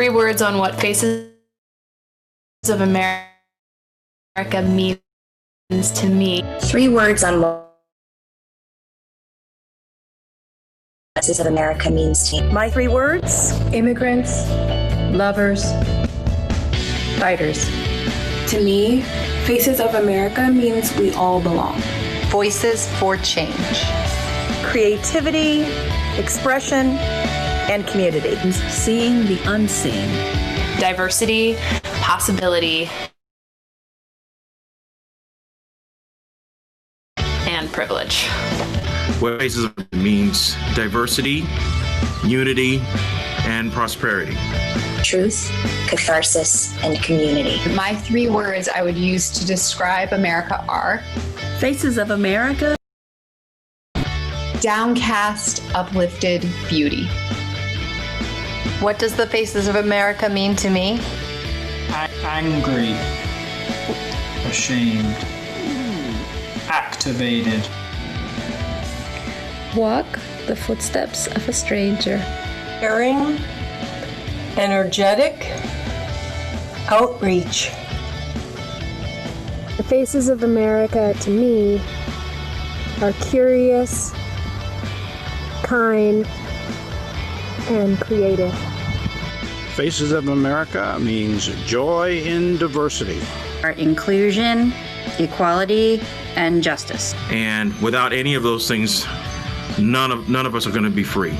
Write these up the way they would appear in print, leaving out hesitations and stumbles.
3 words on what Faces of America means to me. 3 words on what Faces of America means to me. My 3 words: immigrants, lovers, fighters. To me, Faces of America means we all belong. Voices for change. Creativity, expression, and community. Seeing the unseen. Diversity, possibility, and privilege. What Faces of America means: diversity, unity, and prosperity. Truth, catharsis, and community. My 3 words I would use to describe America are: Faces of America. downcast, uplifted beauty. What does the Faces of America mean to me? Angry, ashamed, activated. Walk the footsteps of a stranger. Caring, energetic, outreach. The Faces of America, to me, are curious, kind, and creative. Faces of America means joy in diversity. Our inclusion, equality, and justice. And without any of those things, none of us are going to be free.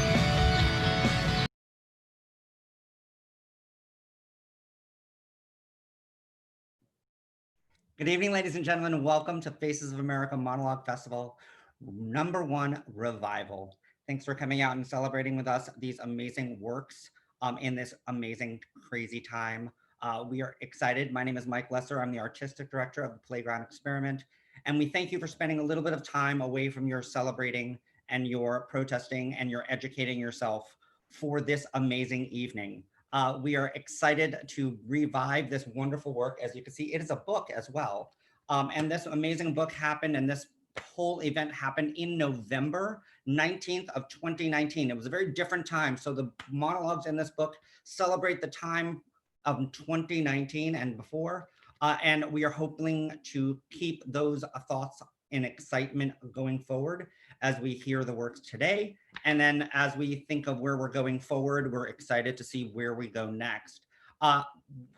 Good evening, ladies and gentlemen. Welcome to Faces of America Monologue Festival #1 Revival. Thanks for coming out and celebrating with us these amazing works in this amazing, crazy time. We are excited. My name is Mike Lesser. I'm the artistic director of the Playground Experiment. And we thank you for spending a little bit of time away from your celebrating and your protesting and your educating yourself for this amazing evening. We are excited to revive this wonderful work. As you can see, it is a book as well. And this amazing book happened, and this whole event happened in November 19th of 2019. It was a very different time. So the monologues in this book celebrate the time of 2019 and before. And we are hoping to keep those thoughts and excitement going forward as we hear the works today. And then as we think of where we're going forward, we're excited to see where we go next.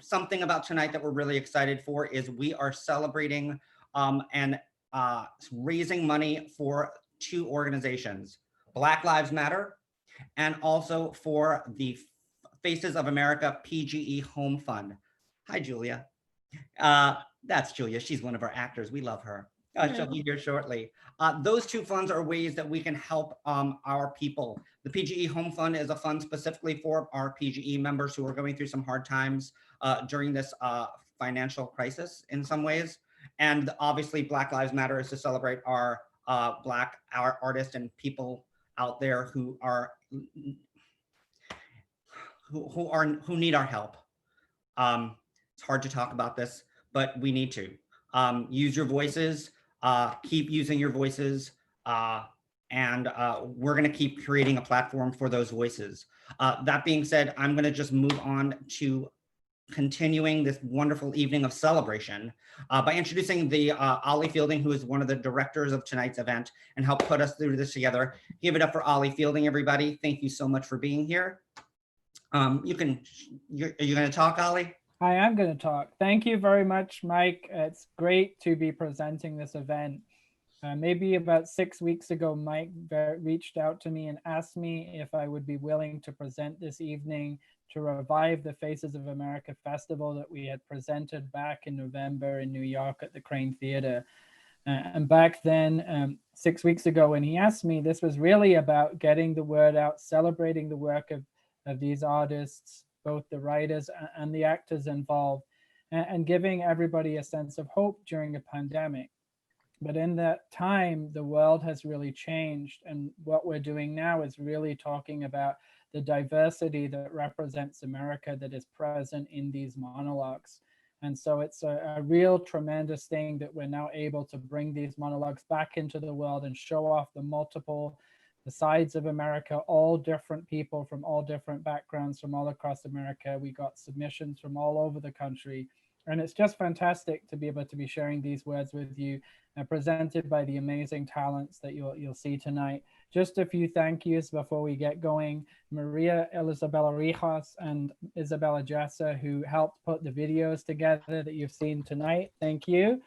Something about tonight that we're really excited for is we are celebrating and raising money for 2 organizations, Black Lives Matter, and also for the Faces of America PGE Home Fund. Hi, Julia. That's Julia. She's one of our actors. We love her. She'll be here shortly. Those 2 funds are ways that we can help our people. The PGE Home Fund is a fund specifically for our PGE members who are going through some hard times during this financial crisis in some ways. And obviously Black Lives Matter is to celebrate our Black artists and people out there who need our help. It's hard to talk about this, but we need to use your voices, keep using your voices, and we're going to keep creating a platform for those voices. That being said, I'm going to just move on to continuing this wonderful evening of celebration by introducing the Olly Fielding, who is one of the directors of tonight's event and helped put us through this together. Give it up for Olly Fielding, everybody. Thank you so much for being here. Are you going to talk, Olly? I am going to talk. Thank you very much, Mike. It's great to be presenting this event. Maybe about 6 weeks ago, Mike reached out to me and asked me if I would be willing to present this evening to revive the Faces of America Festival that we had presented back in November in New York at the Crane Theater. And back then, 6 weeks ago, when he asked me, this was really about getting the word out, celebrating the work of these artists, both the writers and the actors involved, and giving everybody a sense of hope during a pandemic. But in that time, the world has really changed. And what we're doing now is really talking about the diversity that represents America that is present in these monologues. And so it's a real tremendous thing that we're now able to bring these monologues back into the world and show off the multiple the sides of America, all different people from all different backgrounds from all across America. We got submissions from all over the country. And it's just fantastic to be able to be sharing these words with you, presented by the amazing talents that you'll see tonight. Just a few thank yous before we get going. Maria Elisabella Rijas and Isabella Jessa, who helped put the videos together that you've seen tonight. Thank you.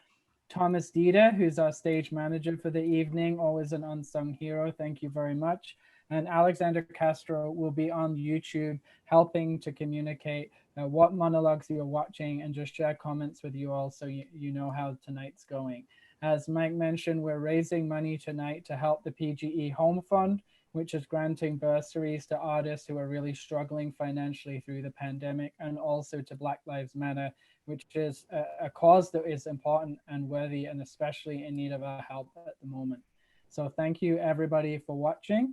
Thomas Dida, who's our stage manager for the evening, always an unsung hero. Thank you very much. And Alexander Castro will be on YouTube helping to communicate what monologues you're watching and just share comments with you all so you know how tonight's going. As Mike mentioned, we're raising money tonight to help the PGE Home Fund, which is granting bursaries to artists who are really struggling financially through the pandemic, and also to Black Lives Matter, which is a cause that is important and worthy and especially in need of our help at the moment. So thank you everybody for watching.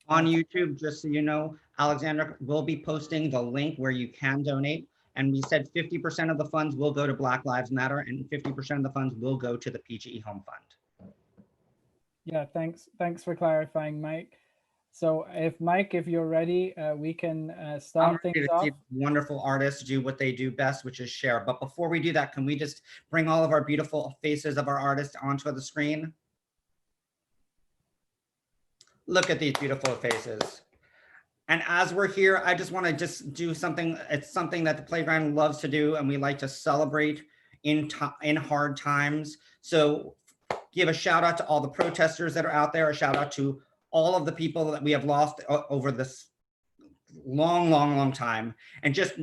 On YouTube, just so you know, Alexander will be posting the link where you can donate. And we said 50% of the funds will go to Black Lives Matter and 50% of the funds will go to the PGE Home Fund. Yeah, thanks for clarifying, Mike. So Mike, if you're ready, we can start things off. Wonderful artists do what they do best, which is share. But before we do that, can we just bring all of our beautiful faces of our artists onto the screen? Look at these beautiful faces. And as we're here, I just want to do something. It's something that the Playground loves to do, and we like to celebrate in hard times. So give a shout out to all the protesters that are out there, a shout out to all of the people that we have lost over this long time. And just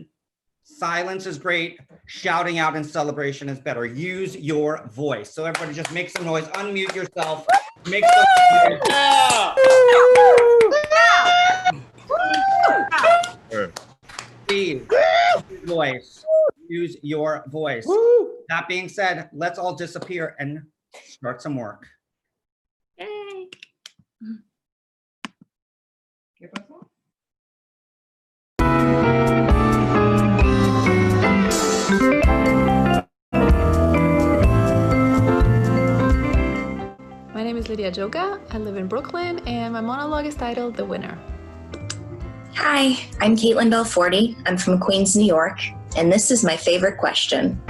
silence is great. Shouting out in celebration is better. Use your voice. So everybody just make some noise, unmute yourself, make some noise. Please, voice. Use your voice. That being said, let's all disappear and start some work. Yay. My name is Lydia Joga. I live in Brooklyn, and my monologue is titled The Winner. Hi, I'm Caitlin Belforti. I'm from Queens, New York, and this is my favorite question.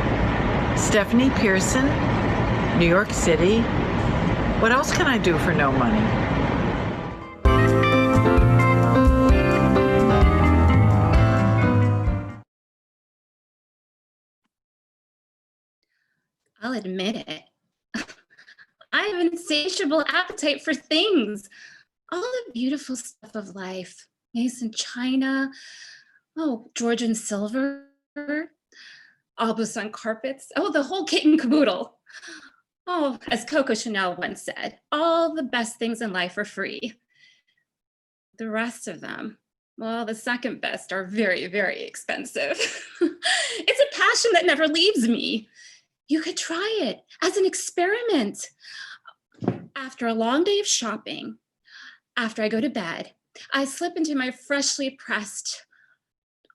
Stephanie Pearson, New York City. What else can I do for no money? I'll admit it. I have an insatiable appetite for things. All the beautiful stuff of life. Mason china, Georgian silver, Aubusson carpets, the whole kit and caboodle. As Coco Chanel once said, all the best things in life are free. The rest of them, the second best are very, very expensive. It's a passion that never leaves me. You could try it as an experiment. After a long day of shopping, after I go to bed, I slip into my freshly pressed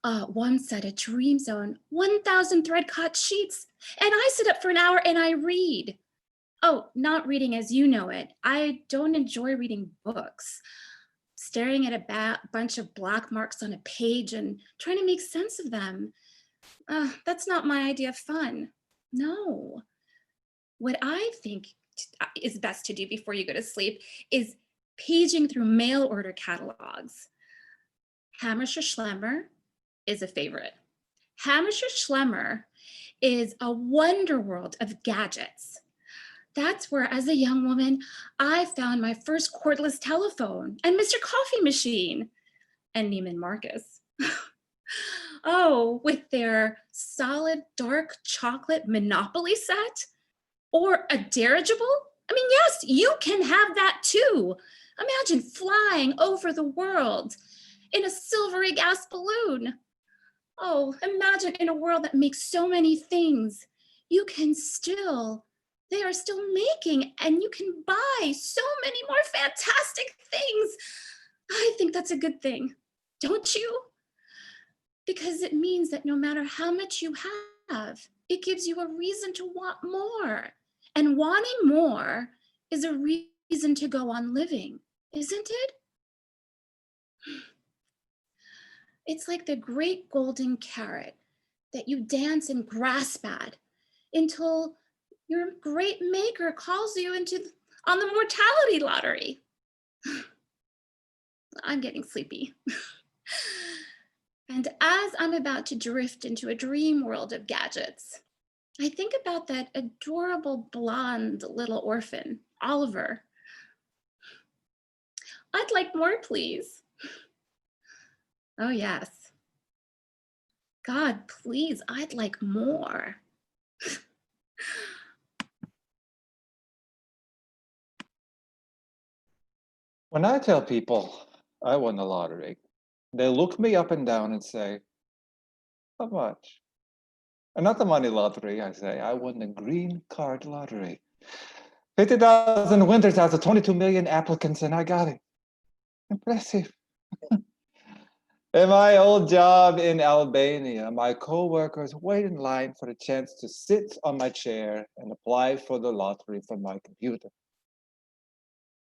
one set of Dream Zone 1000 thread cut sheets, and I sit up for an hour and I read. Not reading as you know it. I don't enjoy reading books. Staring at a bunch of black marks on a page and trying to make sense of them. That's not my idea of fun. No. What I think is best to do before you go to sleep is paging through mail order catalogs. Hammersher Schlemmer is a favorite. Hammersher Schlemmer is a wonder world of gadgets. That's where, as a young woman, I found my first cordless telephone and Mr. Coffee machine and Neiman Marcus. With their solid dark chocolate Monopoly set or a dirigible. Yes, you can have that too. Imagine flying over the world in a silvery gas balloon. Imagine in a world that makes so many things, they are still making, and you can buy so many more fantastic things. I think that's a good thing, don't you? Because it means that no matter how much you have, it gives you a reason to want more. And wanting more is a reason to go on living. isn't it? It's like the great golden carrot that you dance and grasp at until your great maker calls you on the mortality lottery. I'm getting sleepy. And as I'm about to drift into a dream world of gadgets, I think about that adorable blonde little orphan, Oliver. I'd like more, please. Oh, yes. God, please, I'd like more. When I tell people I won the lottery, they look me up and down and say, how much? And not the money lottery, I say, I won the green card lottery. 50,000 winters out of 22 million applicants, and I got it. Impressive. In my old job in Albania, my co-workers wait in line for the chance to sit on my chair and apply for the lottery from my computer.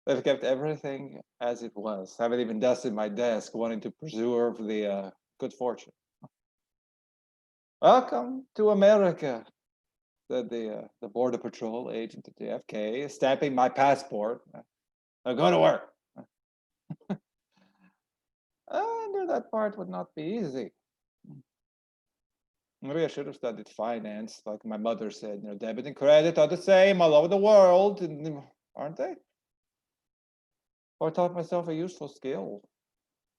They've kept everything as it was. Haven't even dusted my desk, wanting to preserve the good fortune. Welcome to America, said the Border Patrol agent at JFK, stamping my passport. Now go to work. I knew that part would not be easy. Maybe I should have studied finance, like my mother said. You know, debit and credit are the same all over the world, aren't they? Or taught myself a useful skill,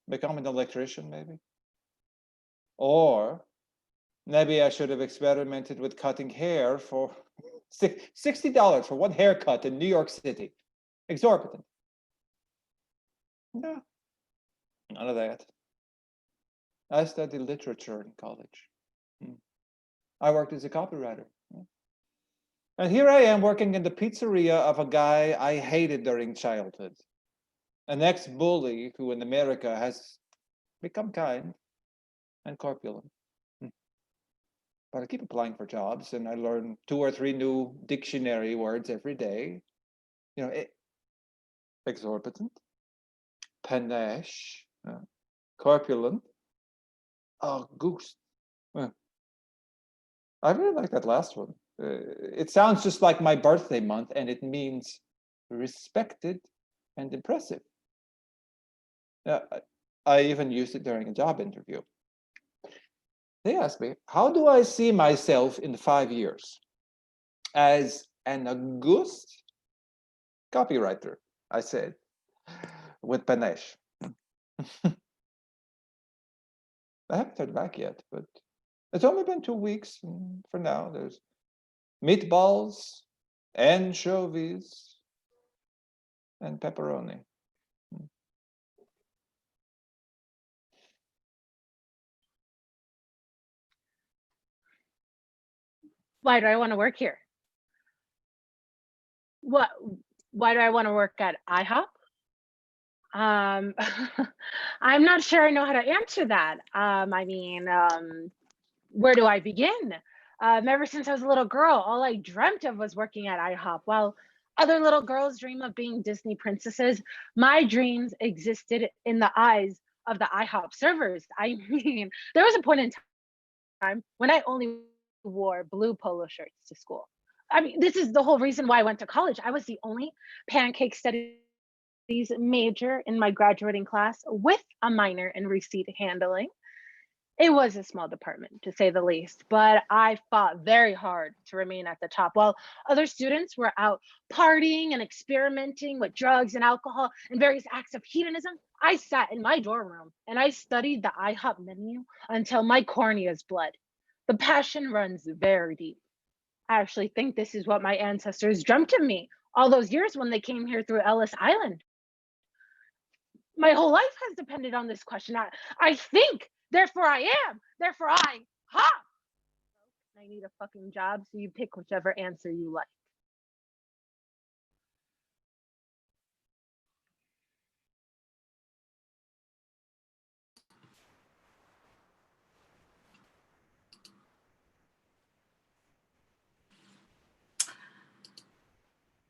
become an electrician, maybe. Or maybe I should have experimented with cutting hair for $60 for one haircut in New York City. Exorbitant. No, none of that. I studied literature in college. I worked as a copywriter. And here I am working in the pizzeria of a guy I hated during childhood. An ex-bully who in America has become kind and corpulent. But I keep applying for jobs and I learn 2 or 3 new dictionary words every day. You know, exorbitant, panache, corpulent, goose. I really like that last one. It sounds just like my birthday month, and it means respected and impressive. I even used it during a job interview. They asked me, how do I see myself in 5 years? As an august copywriter, I said, with panache. I haven't heard back yet, but it's only been 2 weeks. And for now, there's meatballs, anchovies, and pepperoni. Why do I want to work here? Why do I want to work at Ihop? I'm not sure I know how to answer that. Where do I begin? Ever since I was a little girl, all I dreamt of was working at Ihop. While other little girls dream of being Disney princesses, my dreams existed in the eyes of the Ihop servers. I mean, there was a point in time when I only wore blue polo shirts to school. I mean, this is the whole reason why I went to college. I was the only pancake studies major in my graduating class with a minor in receipt handling. It was a small department, to say the least, but I fought very hard to remain at the top. While other students were out partying and experimenting with drugs and alcohol and various acts of hedonism, I sat in my dorm room and I studied the IHOP menu until my corneas bled. The passion runs very deep. I actually think this is what my ancestors dreamt of me all those years when they came here through Ellis Island. My whole life has depended on this question. I think, therefore I am, therefore I hop. I need a fucking job, so you pick whichever answer you like.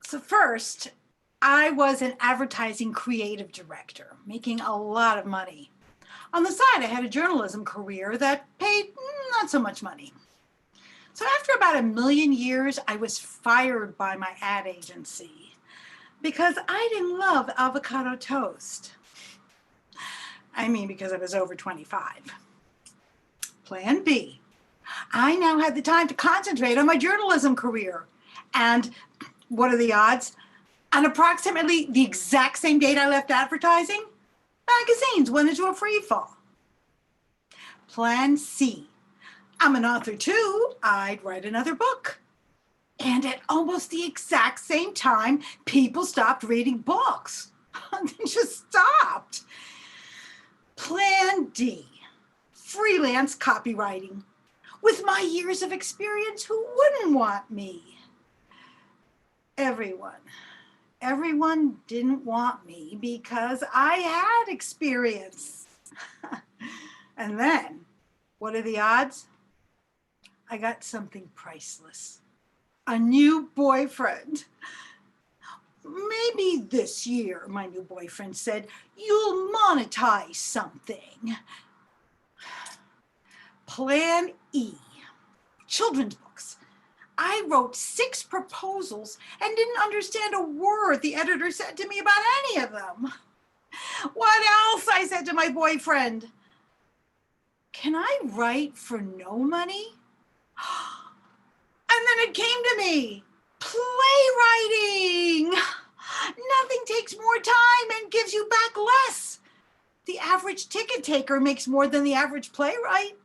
So first, I was an advertising creative director, making a lot of money. On the side, I had a journalism career that paid not so much money. So after about 1,000,000 years, I was fired by my ad agency because I didn't love avocado toast. I mean, because I was over 25. Plan B. I now had the time to concentrate on my journalism career. And what are the odds? On approximately the exact same date I left advertising, magazines went into a free fall. Plan C. I'm an author too. I'd write another book. And at almost the exact same time, people stopped reading books. They just stopped. Plan D. Freelance copywriting. With my years of experience, who wouldn't want me? Everyone didn't want me because I had experience. And then, what are the odds? I got something priceless. A new boyfriend. Maybe this year, my new boyfriend said, you'll monetize something. Plan E. Children's books. I wrote 6 proposals and didn't understand a word the editor said to me about any of them. What else? I said to my boyfriend. Can I write for no money? And then it came to me. Playwriting. Nothing takes more time and gives you back less. The average ticket taker makes more than the average playwright.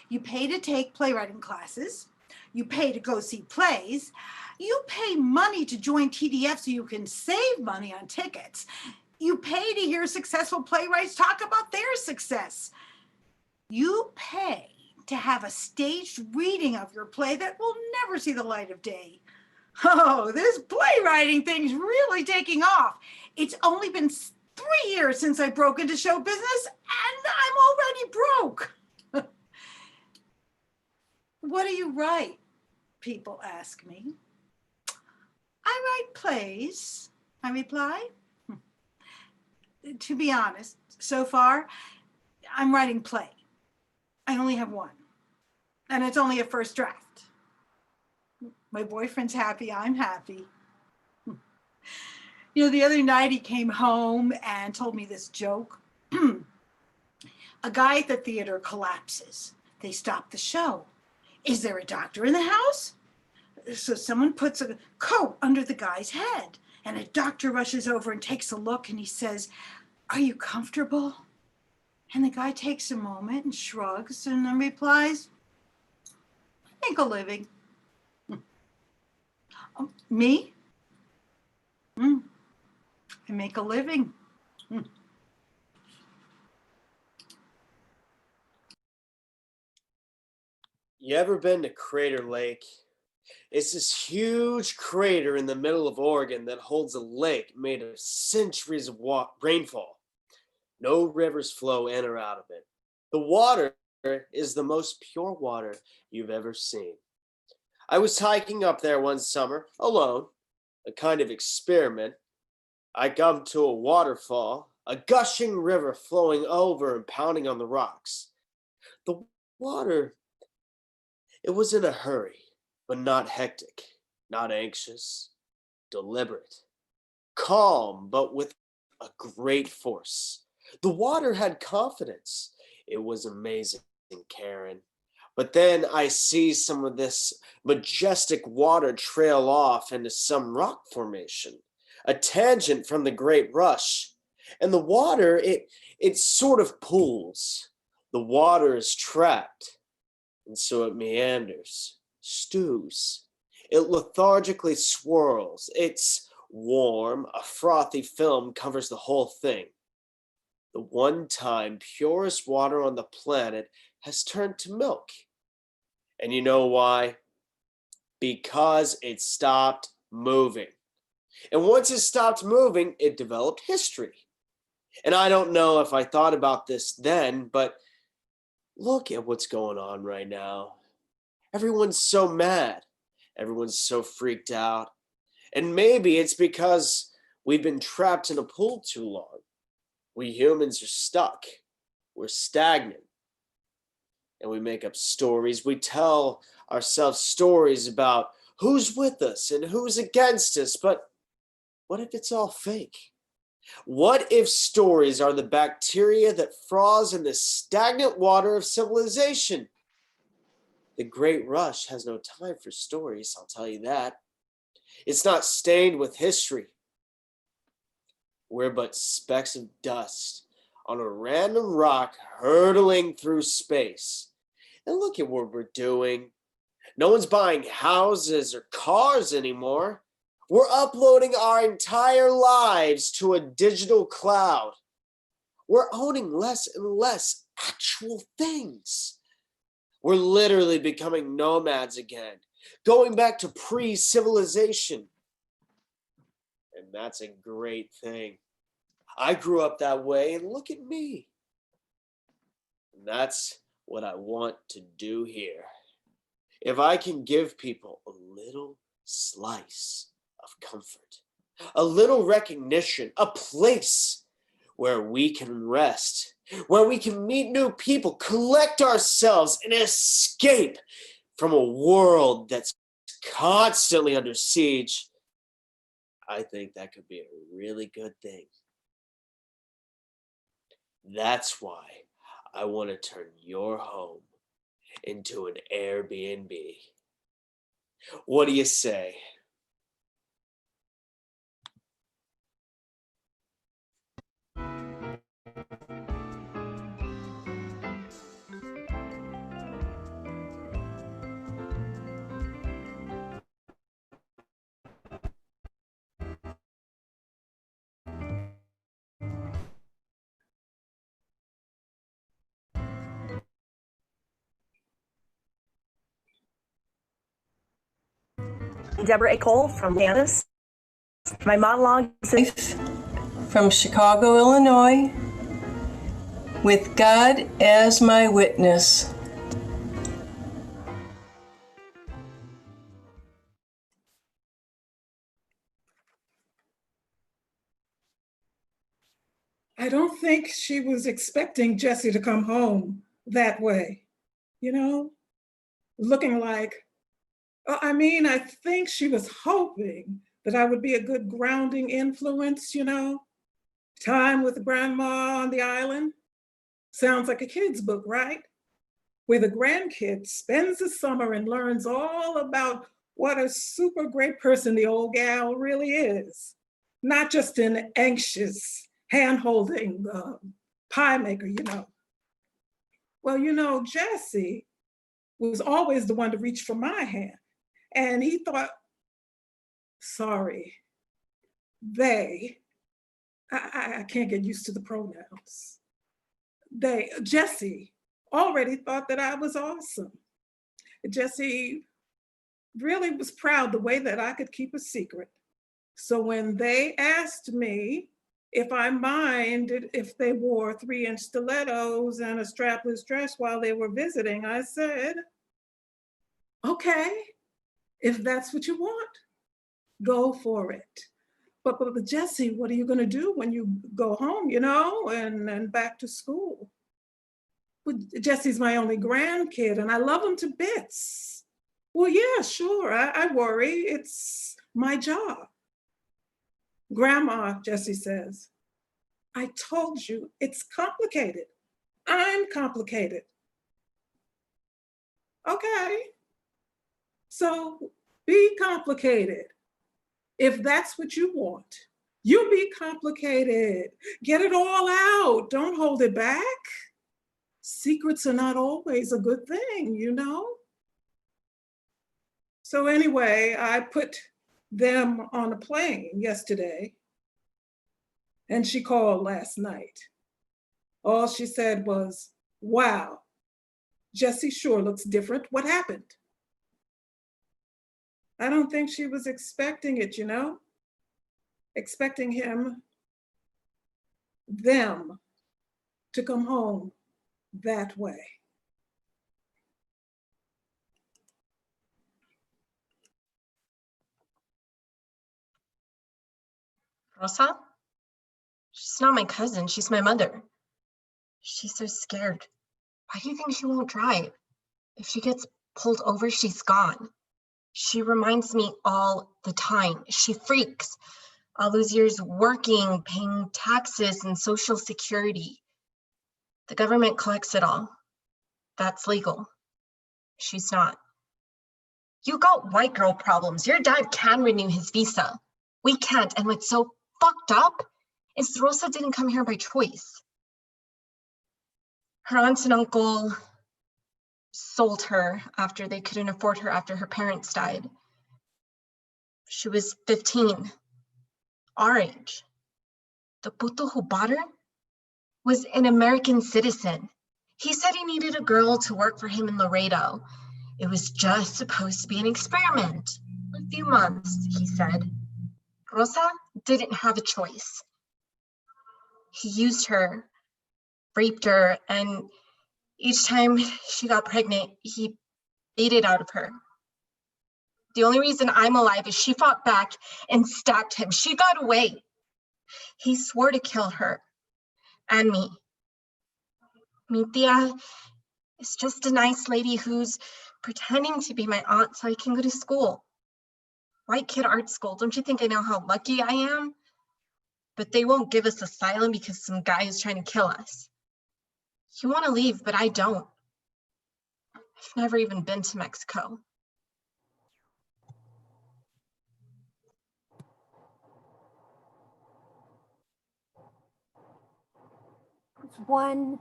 You pay to take playwriting classes. You pay to go see plays. You pay money to join TDF so you can save money on tickets. You pay to hear successful playwrights talk about their success. You pay to have a staged reading of your play that will never see the light of day. Oh, this playwriting thing's really taking off. It's only been 3 years since I broke into show business, and I'm already broke. What do you write? People ask me. I write plays, I reply. To be honest, so far, I'm writing play. I only have one, and it's only a first draft. My boyfriend's happy, I'm happy. You know, the other night he came home and told me this joke. A guy at the theater collapses. They stop the show. Is there a doctor in the house? So someone puts a coat under the guy's head, and a doctor rushes over and takes a look, and he says, "Are you comfortable?" And the guy takes a moment and shrugs and then replies, "I make a living." Me? I make a living. You ever been to Crater Lake? It's this huge crater in the middle of Oregon that holds a lake made of centuries of rainfall. No rivers flow in or out of it. The water is the most pure water you've ever seen. I was hiking up there one summer, alone, a kind of experiment. I come to a waterfall, a gushing river flowing over and pounding on the rocks. The water, it was in a hurry, but not hectic, not anxious, deliberate, calm, but with a great force. The water had confidence. It was amazing, Karen. But then I see some of this majestic water trail off into some rock formation, a tangent from the great rush. And the water, it sort of pools. The water is trapped. And so it meanders, stews. It lethargically swirls. It's warm. A frothy film covers the whole thing. The one-time purest water on the planet has turned to milk. And you know why? Because it stopped moving. And once it stopped moving, it developed history. And I don't know if I thought about this then, but look at what's going on right now. Everyone's so mad. Everyone's so freaked out. And maybe it's because We've been trapped in a pool too long. We humans are stuck. We're stagnant. And we make up stories. We tell ourselves stories about who's with us and who's against us. But what if it's all fake? What if stories are the bacteria that froze in the stagnant water of civilization? The Great Rush has no time for stories, I'll tell you that. It's not stained with history. We're but specks of dust on a random rock hurtling through space. And look at what we're doing. No one's buying houses or cars anymore. We're uploading our entire lives to a digital cloud. We're owning less and less actual things. We're literally becoming nomads again, going back to pre-civilization. And that's a great thing. I grew up that way, and look at me. And that's what I want to do here. If I can give people a little slice of comfort, a little recognition, a place where we can rest, where we can meet new people, collect ourselves, and escape from a world that's constantly under siege, I think that could be a really good thing. That's why I want to turn your home into an Airbnb. What do you say? Deborah A. Cole from Kansas. My monologue is from Chicago, Illinois, with God as my witness. I don't think she was expecting Jesse to come home that way, you know, looking like, I think she was hoping that I would be a good grounding influence, you know, time with grandma on the island. Sounds like a kid's book, right? Where the grandkid spends the summer and learns all about what a super great person the old gal really is. Not just an anxious, hand-holding pie maker, you know. Well, you know, Jesse was always the one to reach for my hand. And he thought, sorry, I can't get used to the pronouns. Jesse already thought that I was awesome. Jesse really was proud the way that I could keep a secret. So when they asked me if I minded if they wore 3-inch stilettos and a strapless dress while they were visiting, I said, okay, if that's what you want, go for it. But Jesse, what are you gonna do when you go home, you know, and back to school? Well, Jesse's my only grandkid and I love him to bits. Well, yeah, sure, I worry, it's my job. Grandma, Jesse says, I told you it's complicated. I'm complicated. Okay, so be complicated. If that's what you want, you be complicated. Get it all out, don't hold it back. Secrets are not always a good thing, you know? So anyway, I put them on a plane yesterday and she called last night. All she said was, wow, Jesse sure looks different. What happened? I don't think she was expecting it, you know? Expecting them to come home that way. Rosa? She's not my cousin, she's my mother. She's so scared. Why do you think she won't drive? If she gets pulled over, she's gone. She reminds me all the time. She freaks. All those years working, paying taxes and Social Security. The government collects it all. That's legal. She's not. You got white girl problems. Your dad can renew his visa. We can't, and what's so fucked up is Rosa didn't come here by choice. Her aunts and uncle sold her after they couldn't afford her after her parents died. She was 15, our age. The puto who bought her was an American citizen. He said he needed a girl to work for him in Laredo. It was just supposed to be an experiment. A few months, he said. Rosa didn't have a choice. He used her, raped her, and each time she got pregnant, he beat it out of her. The only reason I'm alive is she fought back and stabbed him. She got away. He swore to kill her and me. Mi tia is just a nice lady who's pretending to be my aunt so I can go to school. White kid art school. Don't you think I know how lucky I am? But they won't give us asylum because some guy is trying to kill us. You want to leave, but I don't. I've never even been to Mexico. It's one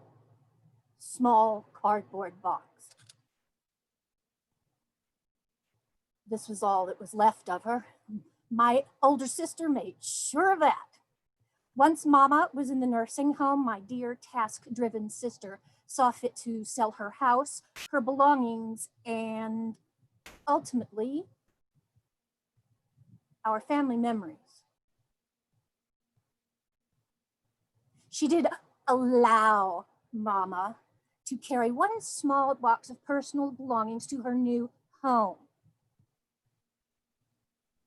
small cardboard box. This was all that was left of her. My older sister made sure of that. Once Mama was in the nursing home, my dear task-driven sister saw fit to sell her house, her belongings, and ultimately, our family memories. She did allow Mama to carry one small box of personal belongings to her new home.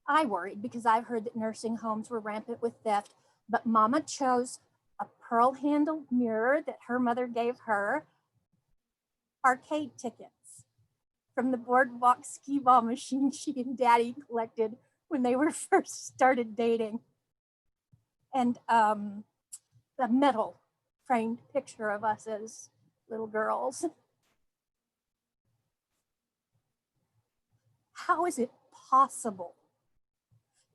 I worried because I've heard that nursing homes were rampant with theft, but Mama chose a pearl-handled mirror that her mother gave her, arcade tickets from the boardwalk skee-ball machine she and Daddy collected when they were first started dating, and the metal framed picture of us as little girls. How is it possible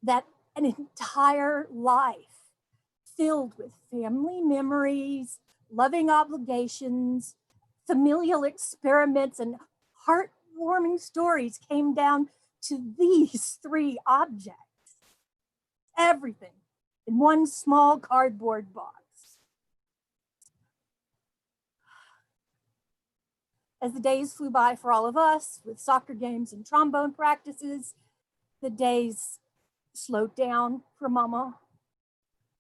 that an entire life filled with family memories, loving obligations, familial experiments, and heartwarming stories came down to these three objects? Everything in one small cardboard box. As the days flew by for all of us, with soccer games and trombone practices, the days slowed down for Mama.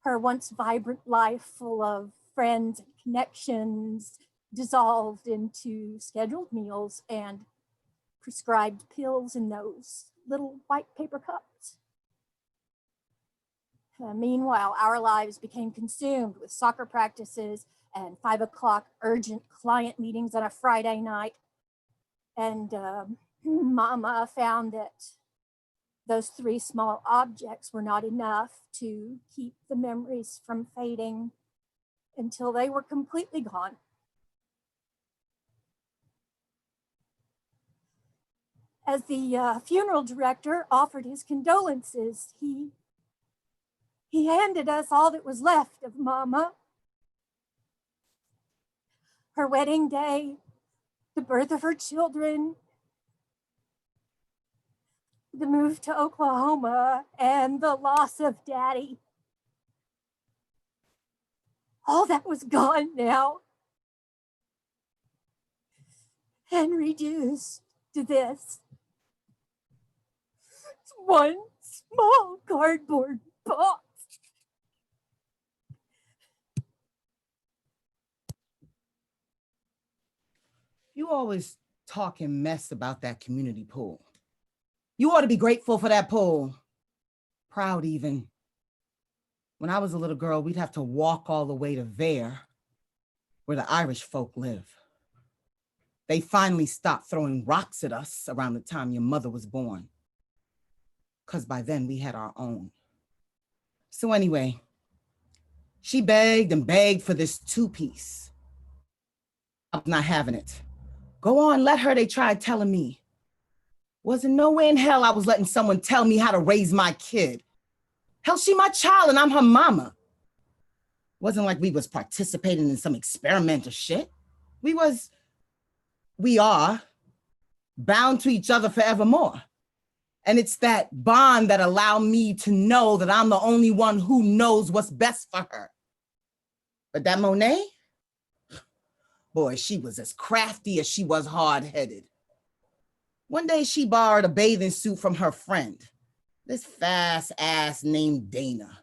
Her once vibrant life full of friends and connections dissolved into scheduled meals and prescribed pills in those little white paper cups. Meanwhile, our lives became consumed with soccer practices and 5 o'clock urgent client meetings on a Friday night. And Mama found that those three small objects were not enough to keep the memories from fading until they were completely gone. As the funeral director offered his condolences, he handed us all that was left of Mama. Her wedding day, the birth of her children, the move to Oklahoma, and the loss of Daddy. All that was gone now and reduced to this. It's one small cardboard box. You always talk and mess about that community pool. You ought to be grateful for that pool. Proud even. When I was a little girl, we'd have to walk all the way to Vere, where the Irish folk live. They finally stopped throwing rocks at us around the time your mother was born, because by then we had our own. So anyway, she begged and begged for this two-piece. I'm not having it. Go on, let her, they tried telling me. Wasn't no way in hell I was letting someone tell me how to raise my kid. Hell, she my child and I'm her mama. Wasn't like we was participating in some experiment or shit. We are bound to each other forevermore. And it's that bond that allowed me to know that I'm the only one who knows what's best for her. But that Monet, boy, she was as crafty as she was hard-headed. One day she borrowed a bathing suit from her friend, this fast ass named Dana.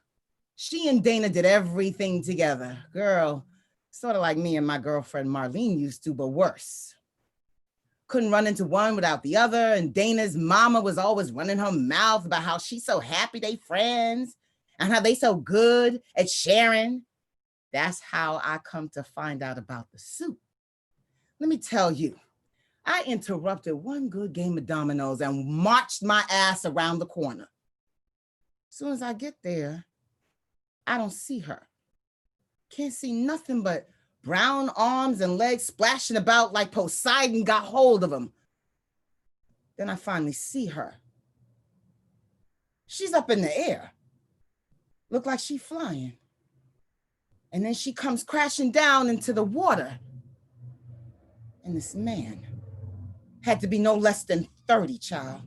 She and Dana did everything together. Girl, sort of like me and my girlfriend Marlene used to, but worse. Couldn't run into one without the other, and Dana's mama was always running her mouth about how she's so happy they friends and how they so good at sharing. That's how I come to find out about the suit. Let me tell you, I interrupted one good game of dominoes and marched my ass around the corner. As soon as I get there, I don't see her. Can't see nothing but brown arms and legs splashing about like Poseidon got hold of them. Then I finally see her. She's up in the air. Look like she's flying. And then she comes crashing down into the water. And this man had to be no less than 30, child.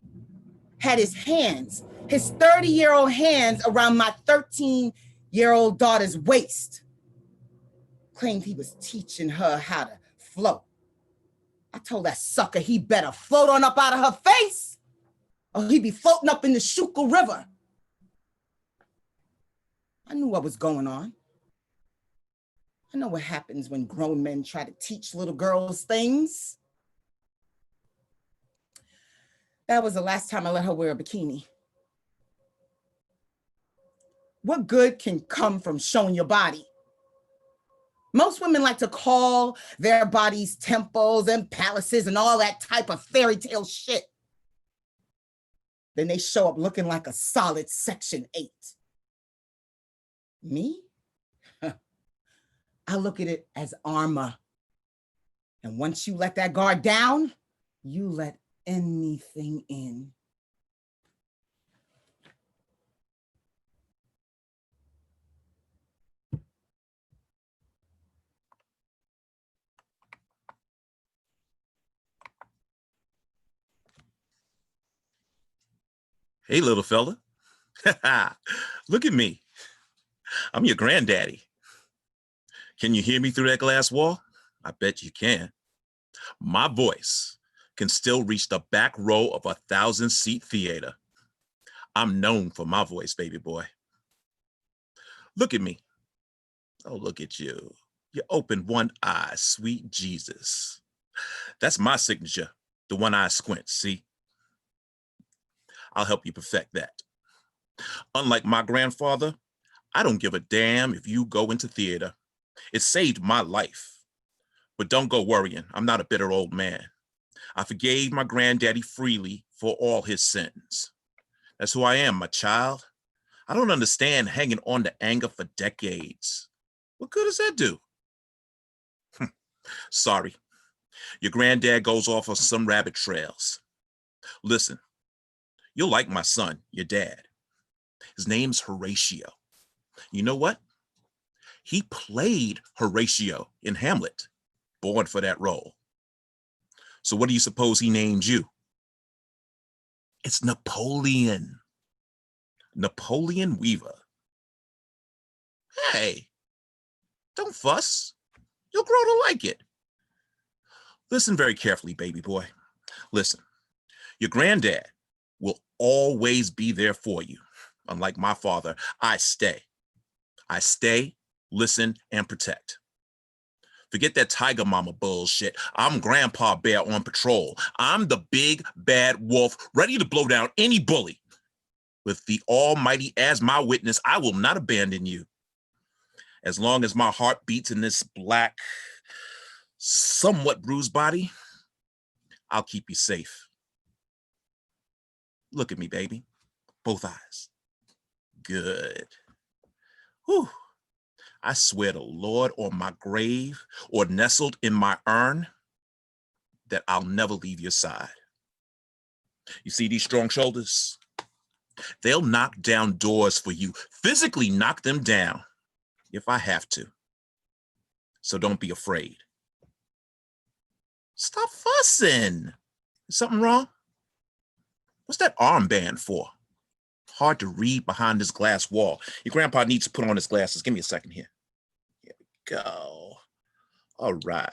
Had his hands, his 30-year-old hands around my 13-year-old daughter's waist. Claimed he was teaching her how to float. I told that sucker he better float on up out of her face or he'd be floating up in the Schuylkill River. I knew what was going on. I know what happens when grown men try to teach little girls things. That was the last time I let her wear a bikini. What good can come from showing your body? Most women like to call their bodies temples and palaces and all that type of fairy tale shit. Then they show up looking like a solid Section 8. Me? I look at it as armor. And once you let that guard down, you let anything in. Hey, little fella. Look at me. I'm your granddaddy. Can you hear me through that glass wall? I bet you can. My voice can still reach the back row of a 1,000-seat theater. I'm known for my voice, baby boy. Look at me. Oh, look at you. You open one eye, sweet Jesus. That's my signature, the one eye squint, see? I'll help you perfect that. Unlike my grandfather, I don't give a damn if you go into theater. It saved my life. But don't go worrying, I'm not a bitter old man. I forgave my granddaddy freely for all his sins. That's who I am, my child. I don't understand hanging on to anger for decades. What good does that do? Sorry, your granddad goes off on some rabbit trails. Listen, you'll like my son, your dad. His name's Horatio. You know what? He played Horatio in Hamlet, born for that role. So what do you suppose he named you? It's Napoleon. Napoleon Weaver. Hey, don't fuss. You'll grow to like it. Listen very carefully, baby boy. Listen, your granddad will always be there for you. Unlike my father, I stay. I stay, listen, and protect. Forget that tiger mama bullshit. I'm Grandpa Bear on patrol. I'm the big bad wolf ready to blow down any bully. With the Almighty as my witness, I will not abandon you. As long as my heart beats in this black, somewhat bruised body, I'll keep you safe. Look at me, baby. Both eyes. Good. Whew. I swear to Lord on my grave or nestled in my urn that I'll never leave your side. You see these strong shoulders? They'll knock down doors for you, physically knock them down if I have to. So don't be afraid. Stop fussing. Is something wrong? What's that armband for? Hard to read behind this glass wall. Your grandpa needs to put on his glasses. Give me a second here. Here we go. All right.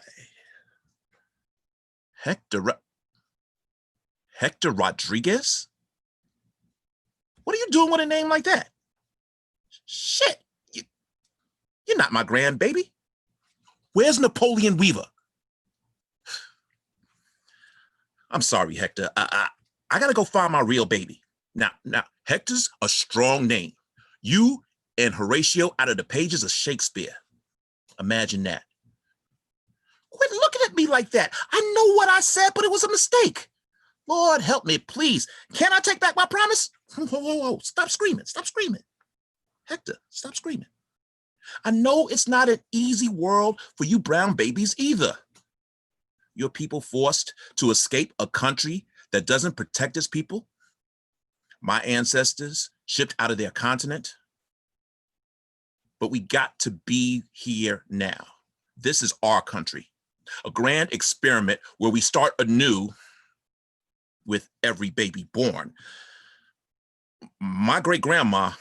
Hector Rodriguez? What are you doing with a name like that? Shit, you're not my grandbaby. Where's Napoleon Weaver? I'm sorry, Hector. I gotta go find my real baby. Now, Hector's a strong name. You and Horatio out of the pages of Shakespeare. Imagine that. Quit looking at me like that. I know what I said, but it was a mistake. Lord, help me, please. Can I take back my promise? Whoa. Stop screaming. Stop screaming. Hector, stop screaming. I know it's not an easy world for you brown babies either. Your people forced to escape a country that doesn't protect its people. My ancestors shipped out of their continent. But we got to be here now. This is our country. A grand experiment where we start anew with every baby born. My great-grandma,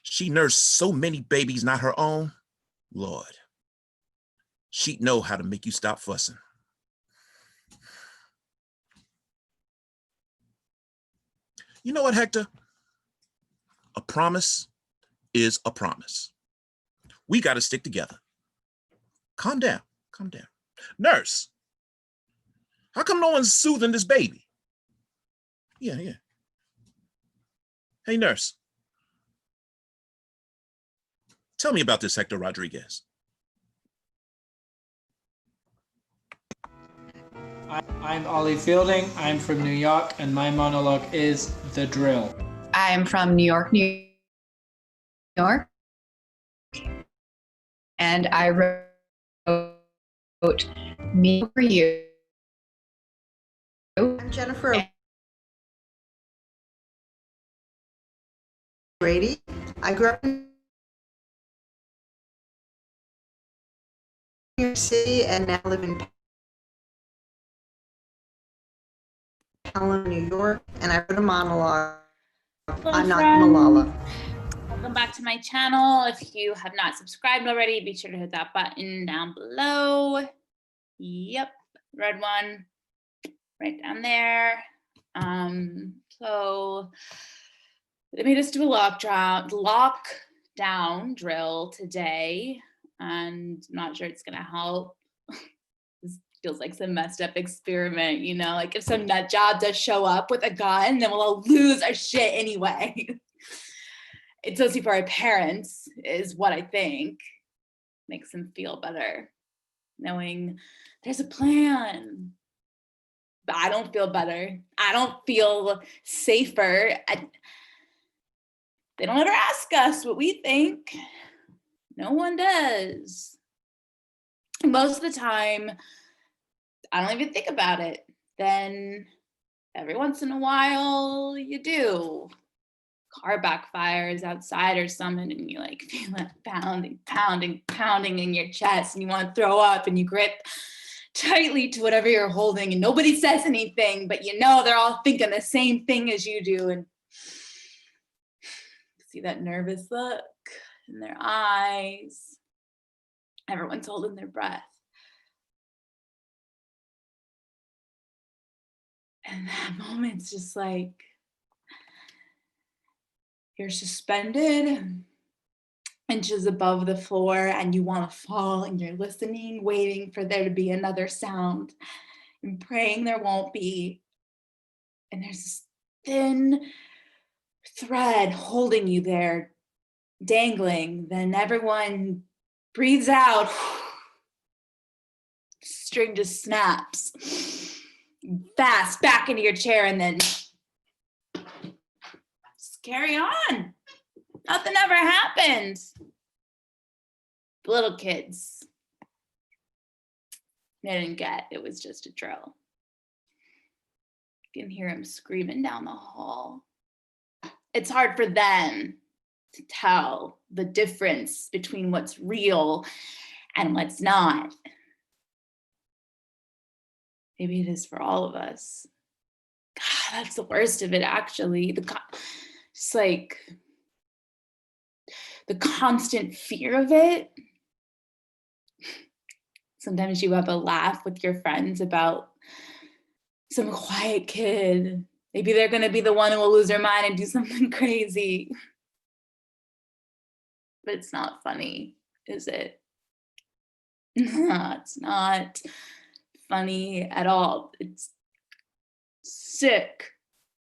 she nursed so many babies not her own. Lord, she'd know how to make you stop fussing. You know what, Hector? A promise is a promise. We got to stick together. Calm down, calm down. Nurse, how come no one's soothing this baby? Yeah. Hey, nurse. Tell me about this Hector Rodriguez. I'm Olly Fielding. I'm from New York, and my monologue is The Drill. I'm from New York, New York. And I wrote Me For You. I'm Jennifer Brady. I grew up in New York City and now live in Pelham, New York, and I wrote a monologue. I'm not Malala. Welcome back to my channel. If you have not subscribed already, be sure to hit that button down below. Yep, red one right down there. So they made us do a lockdown drill today, and I'm not sure it's gonna help. This feels like some messed up experiment, you know, like if some nut job does show up with a gun, then we'll all lose our shit anyway. It's mostly for our parents is what I think makes them feel better, knowing there's a plan. But I don't feel better. I don't feel safer. They don't ever ask us what we think. No one does. Most of the time, I don't even think about it. Then every once in a while, you do. Car backfires outside or something, and you like feel it pounding in your chest, and you want to throw up, and you grip tightly to whatever you're holding, and nobody says anything, but you know they're all thinking the same thing as you do, and see that nervous look in their eyes. Everyone's holding their breath. And that moment's just like, you're suspended inches above the floor and you want to fall, and you're listening, waiting for there to be another sound and praying there won't be. And there's this thin thread holding you there, dangling. Then everyone breathes out. String just snaps fast back into your chair, and then just carry on. Nothing ever happened. The little kids, they didn't get it was just a drill. You can hear him screaming down the hall. It's hard for them to tell the difference between what's real and what's not. Maybe it is for all of us. God, that's the worst of it, actually. Just like the constant fear of it. Sometimes you have a laugh with your friends about some quiet kid. Maybe they're going to be the one who will lose their mind and do something crazy. But it's not funny, is it? No, it's not funny at all. It's sick.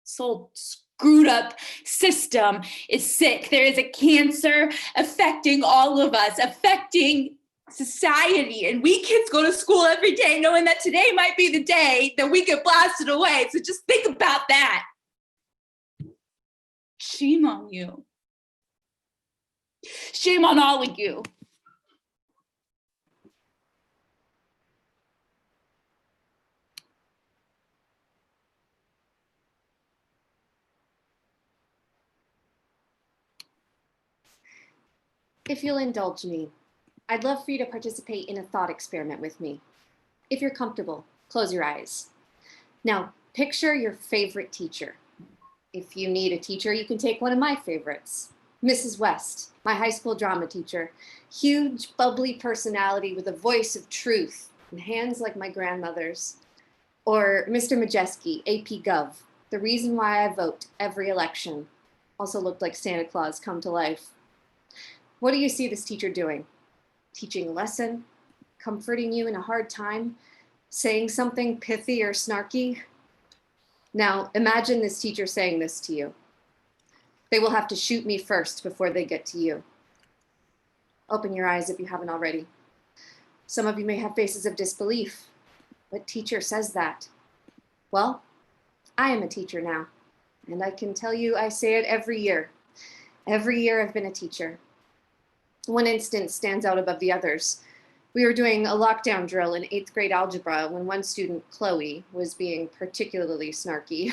This whole screwed up system is sick. There is a cancer affecting all of us, affecting society, and we kids go to school every day knowing that today might be the day that we get blasted away. So just think about that. Shame on you. Shame on all of you. If you'll indulge me, I'd love for you to participate in a thought experiment with me. If you're comfortable, close your eyes. Now, picture your favorite teacher. If you need a teacher, you can take one of my favorites. Mrs. West, my high school drama teacher. Huge, bubbly personality with a voice of truth and hands like my grandmother's. Or Mr. Majeski, AP Gov, the reason why I vote every election. Also looked like Santa Claus come to life. What do you see this teacher doing? Teaching a lesson, comforting you in a hard time, saying something pithy or snarky? Now, imagine this teacher saying this to you. They will have to shoot me first before they get to you. Open your eyes if you haven't already. Some of you may have faces of disbelief. What teacher says that? Well, I am a teacher now, and I can tell you I say it every year. Every year I've been a teacher. One instance stands out above the others. We were doing a lockdown drill in 8th grade algebra when one student, Chloe, was being particularly snarky.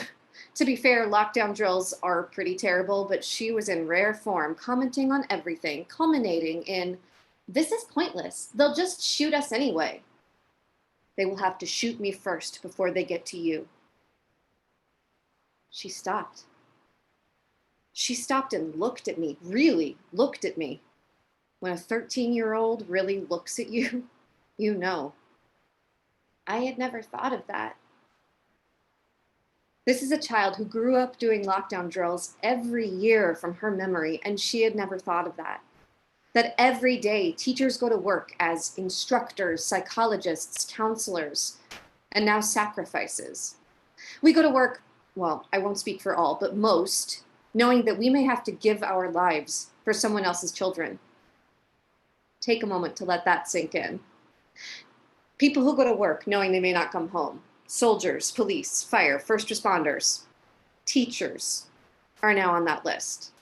To be fair, lockdown drills are pretty terrible, but she was in rare form, commenting on everything, culminating in, "This is pointless. They'll just shoot us anyway. They will have to shoot me first before they get to you." She stopped. She stopped and looked at me, really looked at me. When a 13-year-old really looks at you, you know. I had never thought of that. This is a child who grew up doing lockdown drills every year from her memory, and she had never thought of that. That every day teachers go to work as instructors, psychologists, counselors, and now sacrifices. We go to work, well, I won't speak for all, but most, knowing that we may have to give our lives for someone else's children. Take a moment to let that sink in. People who go to work knowing they may not come home. Soldiers, police, fire, first responders, teachers are now on that list.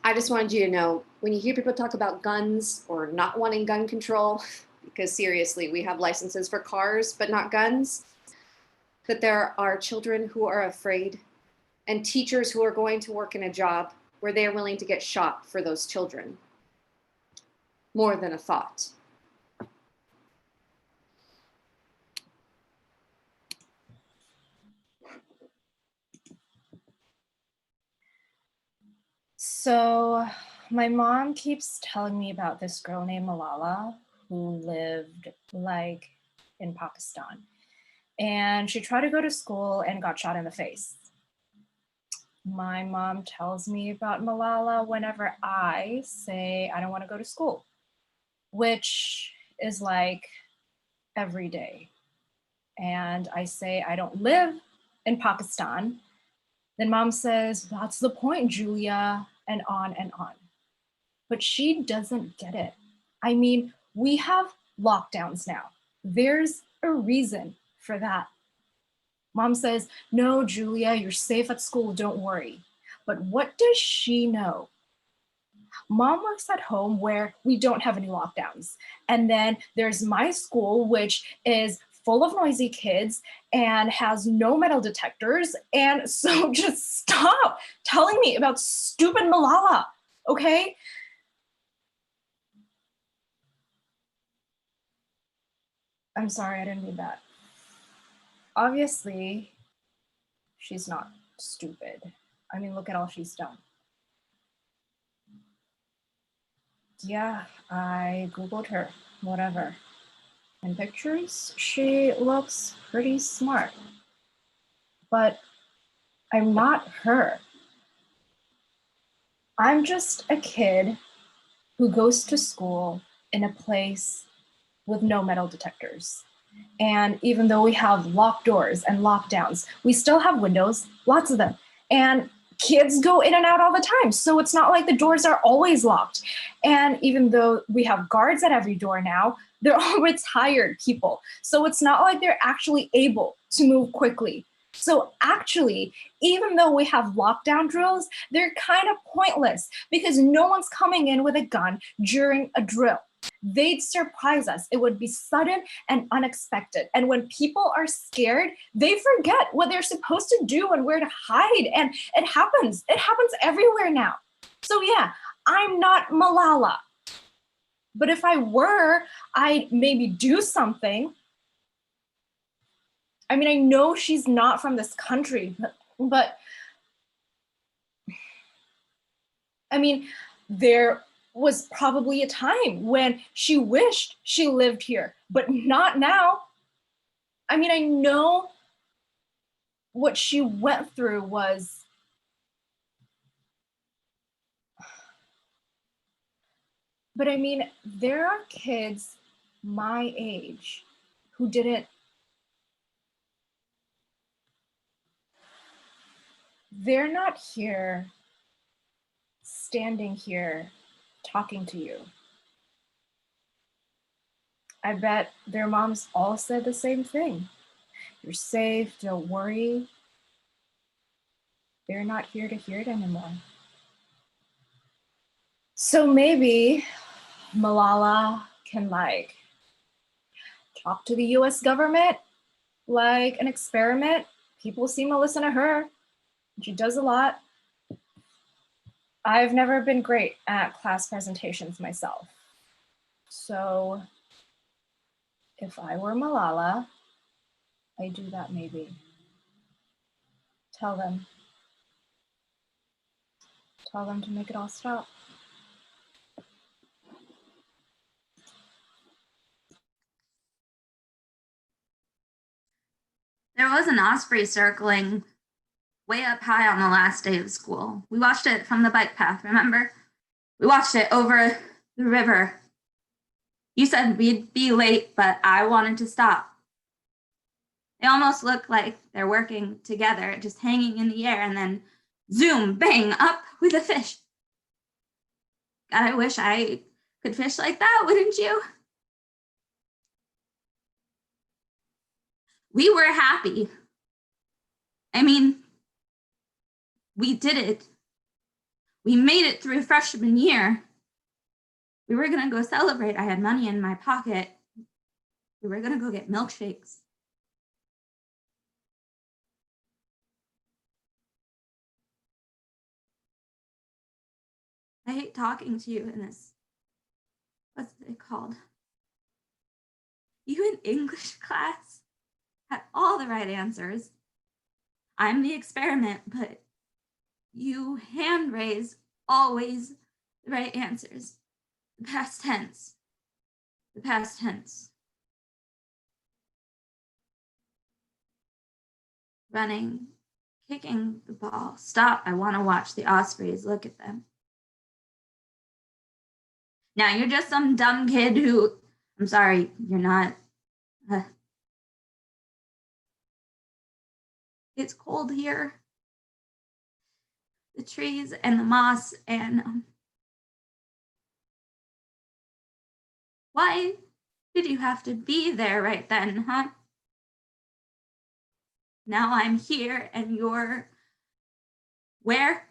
I just wanted you to know, when you hear people talk about guns or not wanting gun control, because seriously, we have licenses for cars, but not guns, that there are children who are afraid and teachers who are going to work in a job where they are willing to get shot for those children. More than a thought. So my mom keeps telling me about this girl named Malala who lived like in Pakistan. And she tried to go to school and got shot in the face. My mom tells me about Malala whenever I say I don't want to go to school, which is like every day. And I say I don't live in Pakistan, Then mom says, that's the point, Julia, and on and on. But she doesn't get it. I mean, we have lockdowns now. There's a reason for that. Mom says, no, Julia, you're safe at school, don't worry. But what does she know? Mom works at home where we don't have any lockdowns. And then there's my school, which is full of noisy kids and has no metal detectors. And so just stop telling me about stupid Malala, okay? I'm sorry, I didn't mean that. Obviously, she's not stupid. I mean, look at all she's done. Yeah, I Googled her, whatever. In pictures, she looks pretty smart. But I'm not her. I'm just a kid who goes to school in a place with no metal detectors. And even though we have locked doors and lockdowns, we still have windows, lots of them. And kids go in and out all the time. So it's not like the doors are always locked. And even though we have guards at every door now, they're all retired people. So it's not like they're actually able to move quickly. So actually, even though we have lockdown drills, they're kind of pointless because no one's coming in with a gun during a drill. They'd surprise us. It would be sudden and unexpected. And when people are scared, they forget what they're supposed to do and where to hide. And it happens. It happens everywhere now. So yeah, I'm not Malala. But if I were, I'd maybe do something. I mean, I know she's not from this country, but I mean, there was probably a time when she wished she lived here, but not now. I mean, I know what she went through was but I mean, there are kids my age who didn't. They're not here, standing here, talking to you. I bet their moms all said the same thing. You're safe, don't worry. They're not here to hear it anymore. So maybe Malala can like talk to the US government like an experiment. People seem to listen to her. She does a lot. I've never been great at class presentations myself. So if I were Malala, I'd do that maybe. Tell them to make it all stop. There was an osprey circling way up high on the last day of school. We watched it from the bike path, remember? We watched it over the river. You said we'd be late, but I wanted to stop. They almost look like they're working together, just hanging in the air, and then zoom, bang, up with a fish. God, I wish I could fish like that, wouldn't you? We were happy. I mean, we did it. We made it through freshman year. We were gonna go celebrate. I had money in my pocket. We were gonna go get milkshakes. I hate talking to you in this, what's it called? You in English class had all the right answers. I'm the experiment, but you hand raise always the right answers. The past tense. The past tense. Running, kicking the ball. Stop, I want to watch the ospreys. Look at them. Now you're just some dumb kid who, I'm sorry, you're not. It's cold here. the trees and the moss and why did you have to be there right then, huh? Now I'm here and you're where?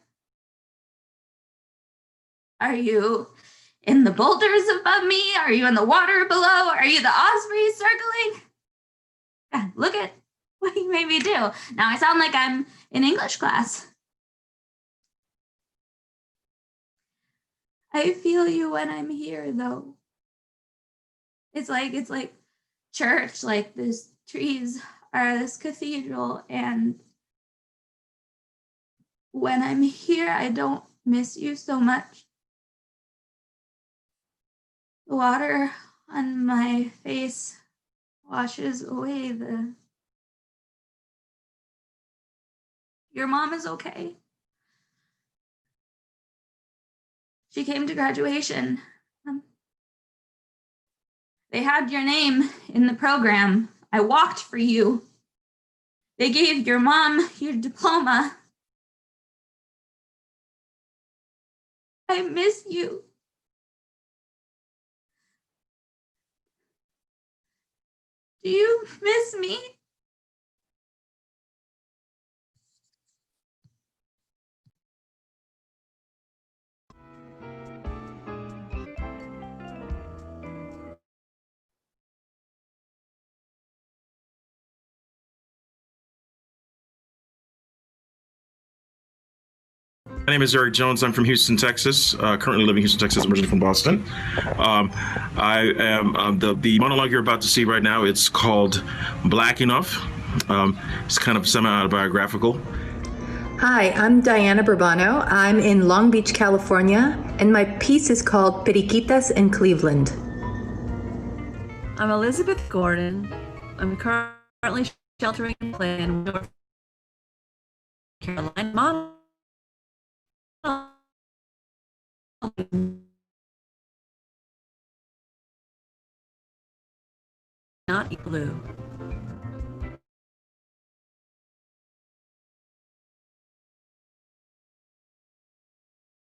Are you in the boulders above me? Are you in the water below? Are you the osprey circling? Yeah, look at what you made me do. Now I sound like I'm in English class. I feel you when I'm here though. It's like church, like this trees are this cathedral, and when I'm here, I don't miss you so much. The water on my face washes away the. Your mom is okay. She came to graduation. They had your name in the program. I walked for you. They gave your mom your diploma. I miss you. Do you miss me? My name is Eric Jones. I'm from Houston, Texas. Currently living in Houston, Texas. I'm originally from Boston. I am the monologue you're about to see right now. It's called Black Enough. It's kind of semi-autobiographical. Hi, I'm Diana Burbano. I'm in Long Beach, California, and my piece is called Periquitas in Cleveland. I'm Elizabeth Gordon. I'm currently sheltering in place in North Carolina. Not blue.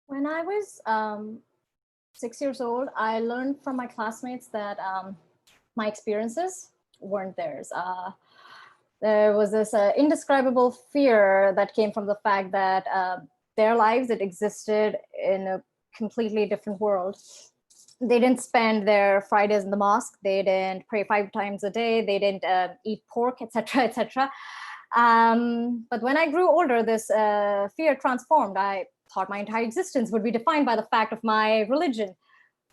When I was 6 years old, I learned from my classmates that my experiences weren't theirs. There was this indescribable fear that came from the fact that their lives that existed in a completely different world. They didn't spend their Fridays in the mosque. They didn't pray 5 times a day. They didn't eat pork, etc., etc. But when I grew older, this fear transformed. I thought my entire existence would be defined by the fact of my religion.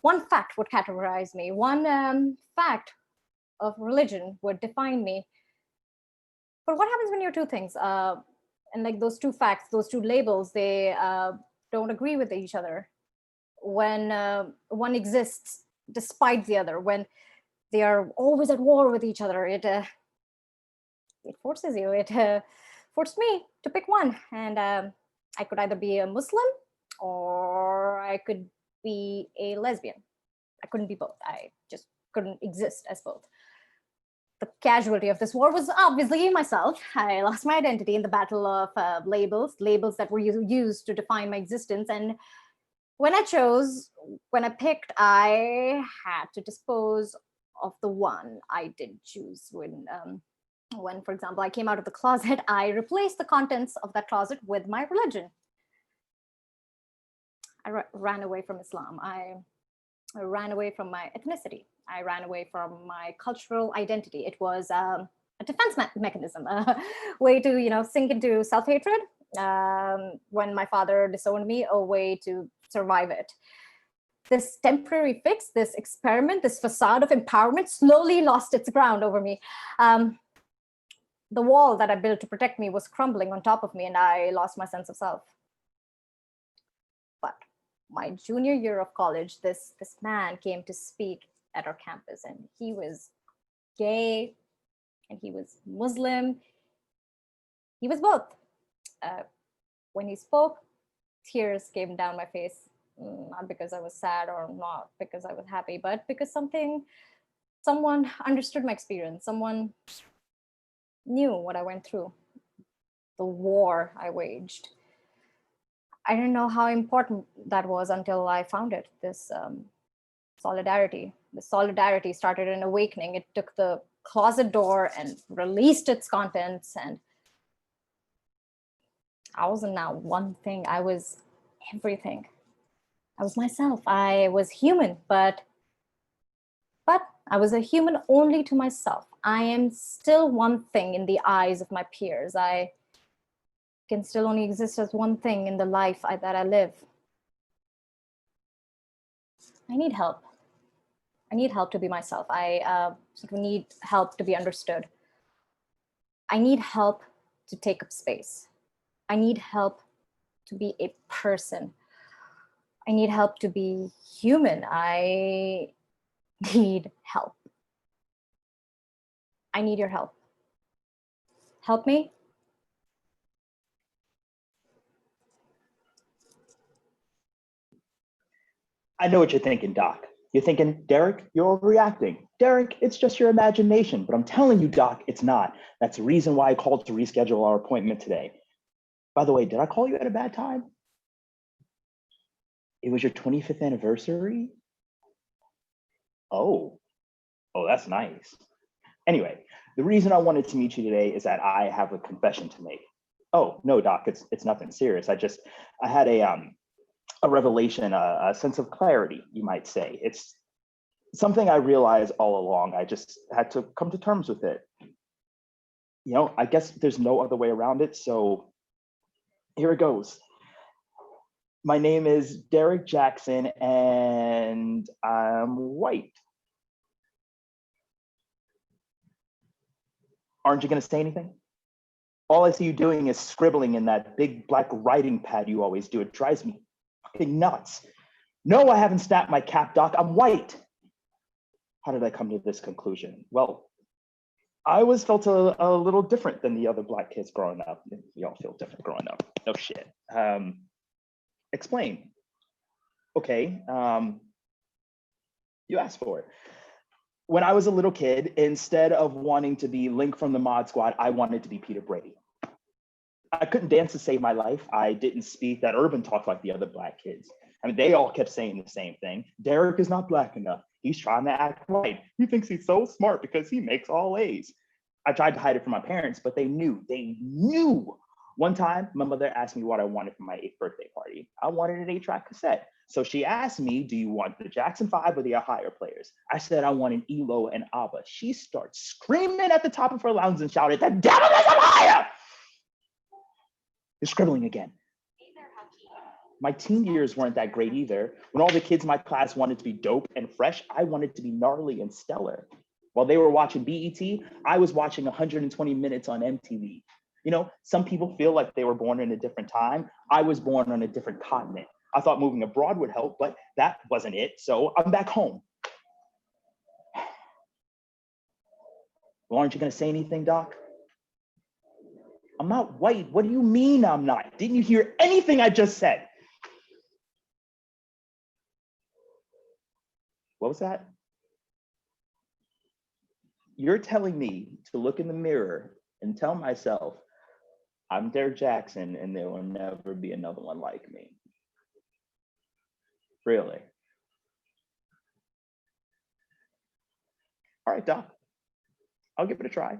One fact would categorize me. One fact of religion would define me. But what happens when you're two things? And like those two facts, those two labels, they don't agree with each other. When one exists despite the other, when they are always at war with each other, it forces you, it forced me to pick one. And I could either be a Muslim or I could be a lesbian. I couldn't be both. I just couldn't exist as both. The casualty of this war was obviously myself. I lost my identity in the battle of labels that were used to define my existence. And when I picked, I had to dispose of the one I did choose. When, for example, I came out of the closet, I replaced the contents of that closet with my religion. I ran away from Islam. I ran away from my ethnicity. I ran away from my cultural identity. It was a defense mechanism, a way to, sink into self-hatred. When my father disowned me, a way to survive it. This temporary fix, this experiment, this facade of empowerment slowly lost its ground over me. The wall that I built to protect me was crumbling on top of me, and I lost my sense of self. But my junior year of college, this man came to speak at our campus, and he was gay and he was Muslim. He was both. When he spoke, tears came down my face, not because I was sad or not because I was happy, but because someone understood my experience. Someone knew what I went through, the war I waged. I didn't know how important that was until I found it, this solidarity. The solidarity started an awakening. It took the closet door and released its contents, and I wasn't now one thing. I was everything. I was myself. I was human, but I was a human only to myself. I am still one thing in the eyes of my peers. I can still only exist as one thing in the life that I live. I need help. I need help to be myself. I sort of need help to be understood. I need help to take up space. I need help to be a person. I need help to be human. I need help. I need your help. Help me. I know what you're thinking, Doc. You're thinking, Derek, you're overreacting. Derek, it's just your imagination. But I'm telling you, Doc, it's not. That's the reason why I called to reschedule our appointment today. By the way, did I call you at a bad time? It was your 25th anniversary? Oh, that's nice. Anyway, the reason I wanted to meet you today is that I have a confession to make. Oh, no, Doc, it's nothing serious. I had a revelation, a sense of clarity, you might say. It's something I realized all along. I just had to come to terms with it. You know, I guess there's no other way around it. So here it goes. My name is Derek Jackson and I'm white. Aren't you gonna say anything? All I see you doing is scribbling in that big black writing pad you always do. It drives me fucking nuts. No, I haven't snapped my cap, Doc. I'm white. How did I come to this conclusion? Well, I always felt a little different than the other black kids growing up. We all feel different growing up. No shit. Explain. Okay. You asked for it. When I was a little kid, instead of wanting to be Link from the Mod Squad, I wanted to be Peter Brady. I couldn't dance to save my life. I didn't speak that urban talk like the other black kids. I mean, they all kept saying the same thing. Derek is not black enough. He's trying to act white. He thinks he's so smart because he makes all A's. I tried to hide it from my parents, but they knew. One time, my mother asked me what I wanted for my 8th birthday party. I wanted an 8-track cassette. So she asked me, do you want the Jackson 5 or the Ohio players? I said I wanted ELO and ABBA. She starts screaming at the top of her lungs and shouted, the devil is a liar! You're scribbling again. My teen years weren't that great either. When all the kids in my class wanted to be dope and fresh, I wanted to be gnarly and stellar. While they were watching BET, I was watching 120 Minutes on MTV. You know, some people feel like they were born in a different time. I was born on a different continent. I thought moving abroad would help, but that wasn't it. So I'm back home. Well, aren't you gonna say anything, Doc? I'm not white. What do you mean I'm not? Didn't you hear anything I just said? What was that? You're telling me to look in the mirror and tell myself, I'm Derek Jackson and there will never be another one like me. Really? All right, Doc, I'll give it a try.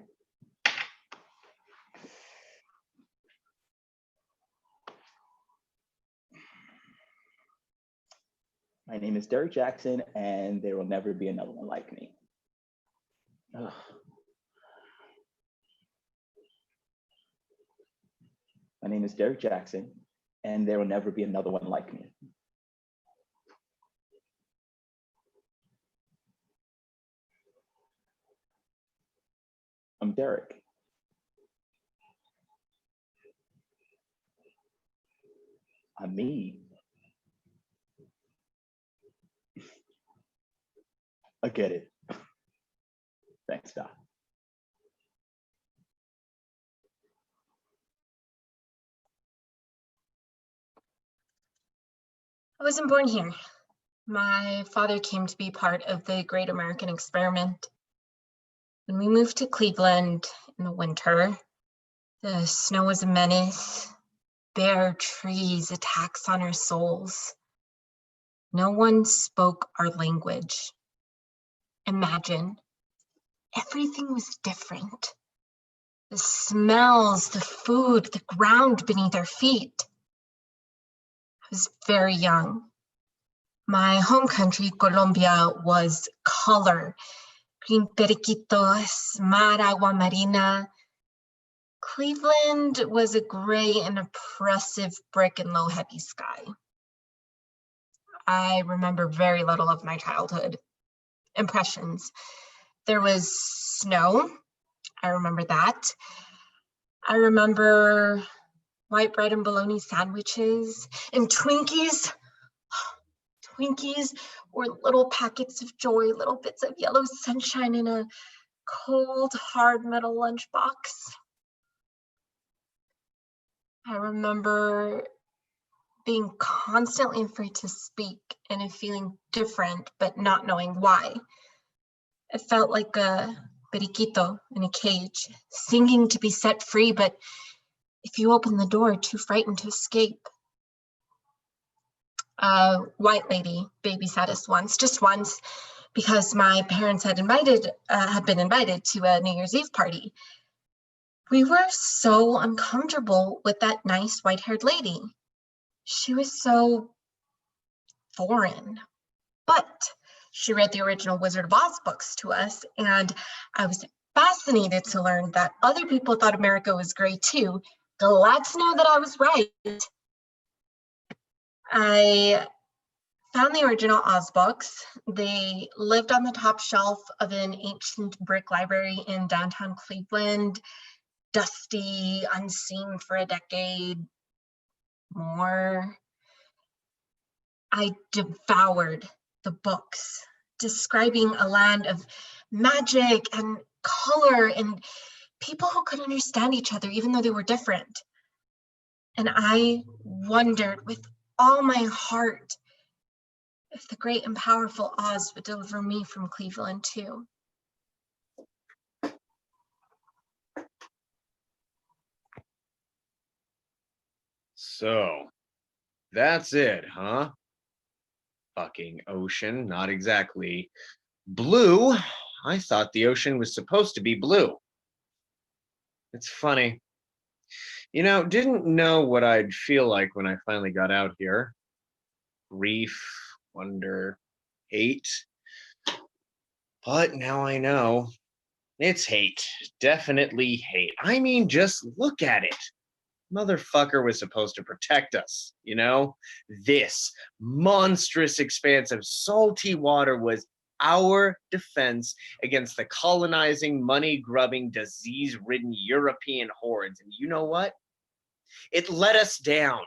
My name is Derek Jackson and there will never be another one like me. Ugh. My name is Derek Jackson and there will never be another one like me. I'm Derek. I'm me. I get it. Thanks, Doc. I wasn't born here. My father came to be part of the Great American Experiment. When we moved to Cleveland in the winter, the snow was a menace. bare trees attacks on our souls. No one spoke our language. Imagine, everything was different. The smells, the food, the ground beneath our feet. I was very young. My home country, Colombia, was color. Green periquitos, mar, agua marina. Cleveland was a gray and oppressive brick and low heavy sky. I remember very little of my childhood impressions. There was snow. I remember that. I remember white bread and bologna sandwiches and Twinkies. Twinkies were little packets of joy, little bits of yellow sunshine in a cold, hard metal lunchbox. I remember being constantly afraid to speak and feeling different, but not knowing why. It felt like a periquito in a cage, singing to be set free, but if you open the door, too frightened to escape. A white lady babysat us once, just once, because my parents had been invited to a New Year's Eve party. We were so uncomfortable with that nice white-haired lady. She was so foreign, but she read the original Wizard of Oz books to us, and I was fascinated to learn that other people thought America was great too. Glad to know that I was right. I found the original Oz books. They lived on the top shelf of an ancient brick library in downtown Cleveland, dusty, unseen for a decade more. I devoured the books, describing a land of magic and color and people who could understand each other even though they were different. And I wondered with all my heart if the great and powerful Oz would deliver me from Cleveland too. So, that's it, huh? Fucking ocean, not exactly blue. I thought the ocean was supposed to be blue. It's funny. You know, didn't know what I'd feel like when I finally got out here. Grief, wonder, hate. But now I know. It's hate. Definitely hate. I mean, just look at it. Motherfucker was supposed to protect us, you know? This monstrous expanse of salty water was our defense against the colonizing, money-grubbing, disease-ridden European hordes. And you know what? It let us down.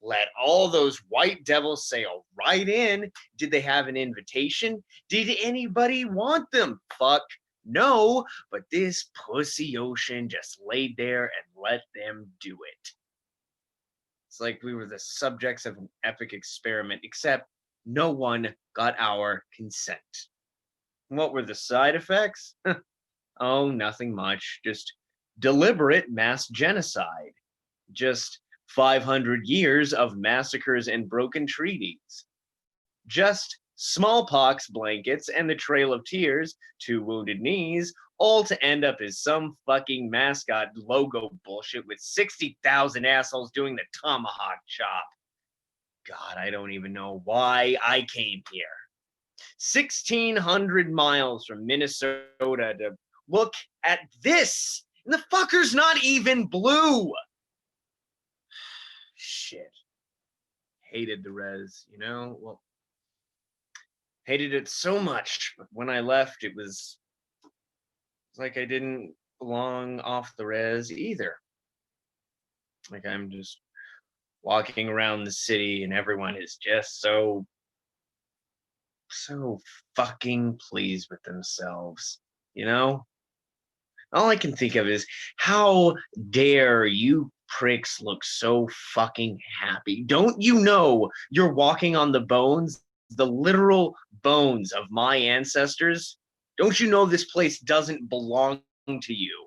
Let all those white devils sail right in. Did they have an invitation? Did anybody want them? Fuck no, but this pussy ocean just laid there and let them do it. It's like we were the subjects of an epic experiment, except no one got our consent. What were the side effects? Oh, nothing much. Just deliberate mass genocide. Just 500 years of massacres and broken treaties. Just smallpox blankets and the Trail of Tears, 2 wounded knees, all to end up as some fucking mascot logo bullshit with 60,000 assholes doing the tomahawk chop. God, I don't even know why I came here. 1,600 miles from Minnesota to look at this, and the fucker's not even blue. Shit. Hated the res, you know? Well, hated it so much, but when I left, it was like I didn't belong off the res either. Like I'm just walking around the city and everyone is just so fucking pleased with themselves, you know? All I can think of is, how dare you pricks look so fucking happy? Don't you know you're walking on the bones, the literal bones of my ancestors? Don't you know this place doesn't belong to you?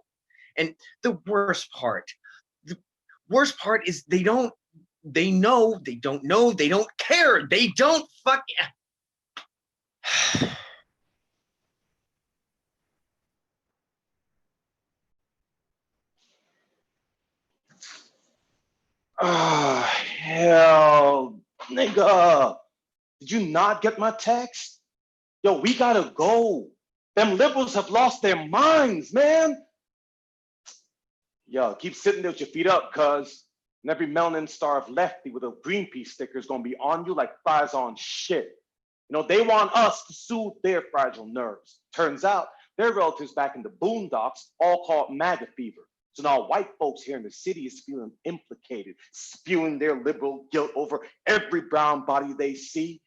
And the worst part, worst part is they know, they don't know, they don't care, they don't fuck. Oh, hell, nigga. Did you not get my text? Yo, we gotta go. Them liberals have lost their minds, man. Yo, keep sitting there with your feet up, cuz. And every melanin starved lefty with a Greenpeace sticker is gonna be on you like flies on shit. You know, they want us to soothe their fragile nerves. Turns out their relatives back in the boondocks all caught MAGA fever. So now white folks here in the city is feeling implicated, spewing their liberal guilt over every brown body they see.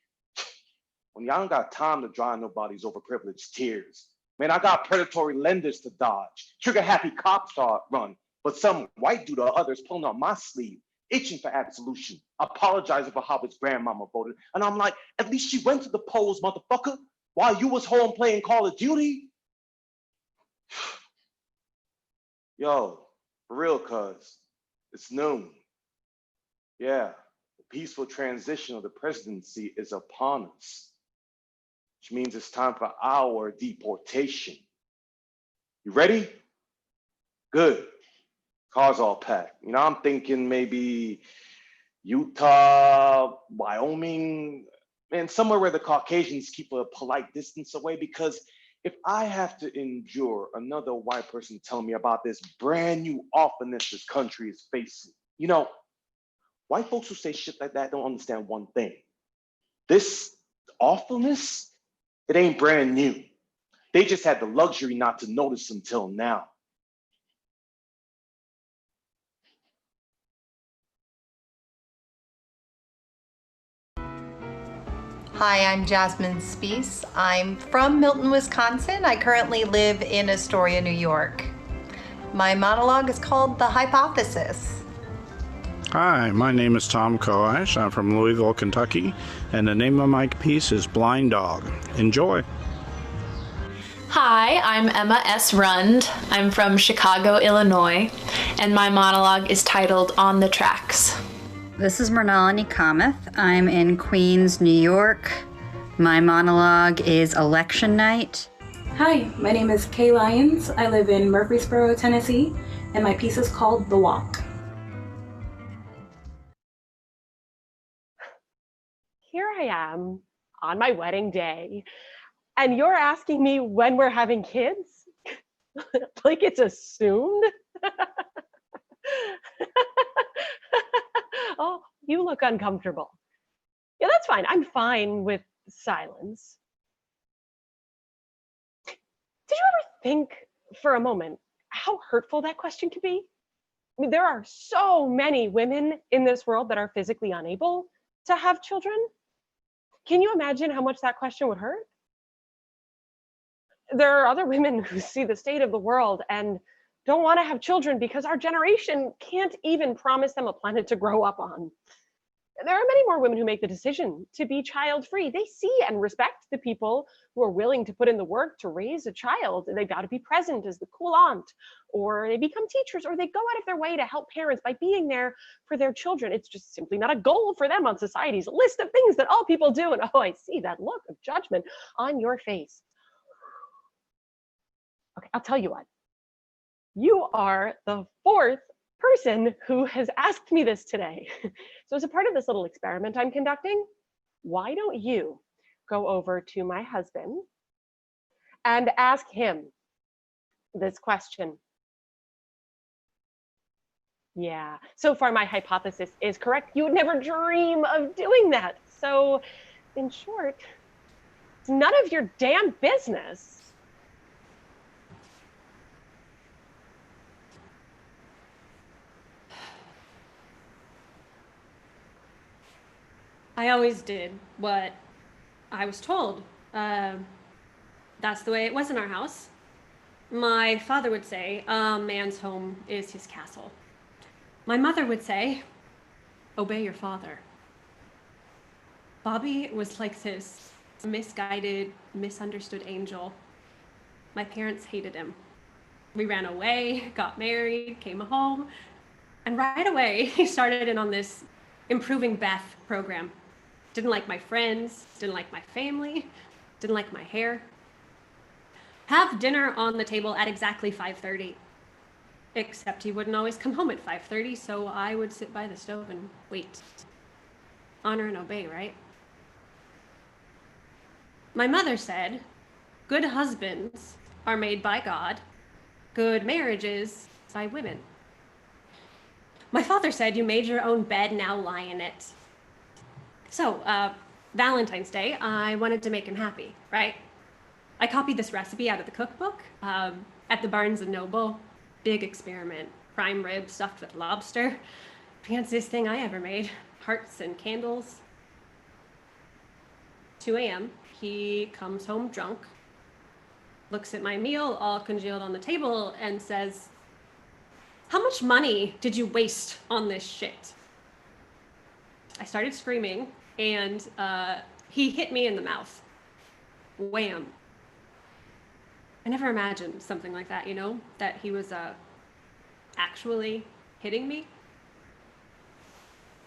When y'all don't got time to dry nobody's overprivileged tears. Man, I got predatory lenders to dodge, trigger-happy cops to run, but some white dude or others pulling on my sleeve, itching for absolution, apologizing for how his grandmama voted. And I'm like, at least she went to the polls, motherfucker, while you was home playing Call of Duty. Yo, for real, cuz, it's noon. Yeah, the peaceful transition of the presidency is upon us, which means it's time for our deportation. You ready? Good. Cars all packed. You know, I'm thinking maybe Utah, Wyoming, man, somewhere where the Caucasians keep a polite distance away, because if I have to endure another white person telling me about this brand new awfulness this country is facing, you know, white folks who say shit like that don't understand one thing. This awfulness, it ain't brand new. They just had the luxury not to notice until now. Hi, I'm Jasmine Spees. I'm from Milton, Wisconsin. I currently live in Astoria, New York. My monologue is called The Hypothesis. Hi, my name is Tom Koash. I'm from Louisville, Kentucky, and the name of my piece is Blind Dog. Enjoy. Hi, I'm Emma S. Rund. I'm from Chicago, Illinois, and my monologue is titled On the Tracks. This is Mernalini Kamath. I'm in Queens, New York. My monologue is Election Night. Hi, my name is Kay Lyons. I live in Murfreesboro, Tennessee, and my piece is called The Walk. Here I am on my wedding day, and you're asking me when we're having kids? Like it's assumed? Oh, you look uncomfortable. Yeah, that's fine. I'm fine with silence. Did you ever think for a moment how hurtful that question could be? I mean, there are so many women in this world that are physically unable to have children. Can you imagine how much that question would hurt? There are other women who see the state of the world and don't want to have children because our generation can't even promise them a planet to grow up on. There are many more women who make the decision to be child-free. They see and respect the people who are willing to put in the work to raise a child. They've got to be present as the cool aunt, or they become teachers, or they go out of their way to help parents by being there for their children. It's just simply not a goal for them on society's list of things that all people do. And oh, I see that look of judgment on your face. Okay, I'll tell you what. You are the fourth person who has asked me this today. So as a part of this little experiment I'm conducting, why don't you go over to my husband and ask him this question? Yeah, so far my hypothesis is correct. You would never dream of doing that. So in short, it's none of your damn business. I always did what I was told. That's the way it was in our house. My father would say, a man's home is his castle. My mother would say, obey your father. Bobby was like this misguided, misunderstood angel. My parents hated him. We ran away, got married, came home. And right away, he started in on this improving Beth program. Didn't like my friends, didn't like my family, didn't like my hair. Have dinner on the table at exactly 5:30. Except he wouldn't always come home at 5:30, so I would sit by the stove and wait. Honor and obey, right? My mother said, good husbands are made by God, good marriages by women. My father said, you made your own bed, now lie in it. So, Valentine's Day, I wanted to make him happy, right? I copied this recipe out of the cookbook at the Barnes & Noble. Big experiment. Prime rib stuffed with lobster. Fanciest thing I ever made. Hearts and candles. 2 a.m., he comes home drunk, looks at my meal all congealed on the table and says, how much money did you waste on this shit? I started screaming and he hit me in the mouth. Wham. I never imagined something like that, you know, that he was actually hitting me.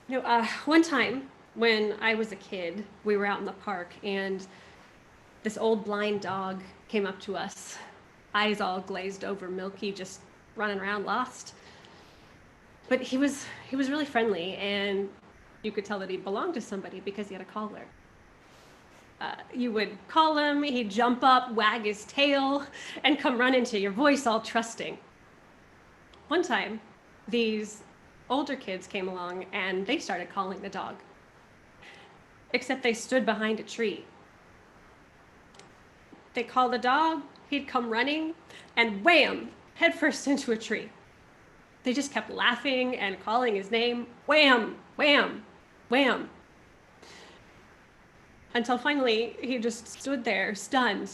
You know, one time when I was a kid, we were out in the park and this old blind dog came up to us, eyes all glazed over, milky, just running around lost. But he was really friendly, and you could tell that he belonged to somebody because he had a collar. You would call him, he'd jump up, wag his tail, and come run into your voice all trusting. One time, these older kids came along and they started calling the dog. Except they stood behind a tree. They called the dog, he'd come running, and wham, headfirst into a tree. They just kept laughing and calling his name, wham, wham, wham. Until finally, he just stood there, stunned,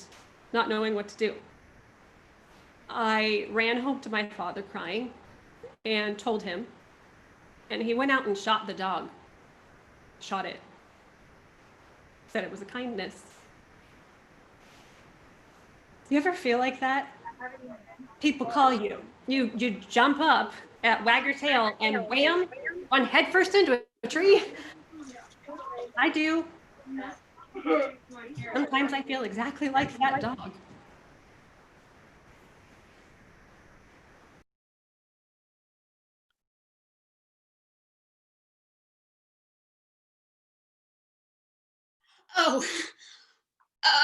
not knowing what to do. I ran home to my father crying and told him, and he went out and shot the dog. Shot it. Said it was a kindness. You ever feel like that? People call you. You jump up, wag your tail, and wham, on headfirst into a tree. I do. Sometimes I feel exactly like that dog.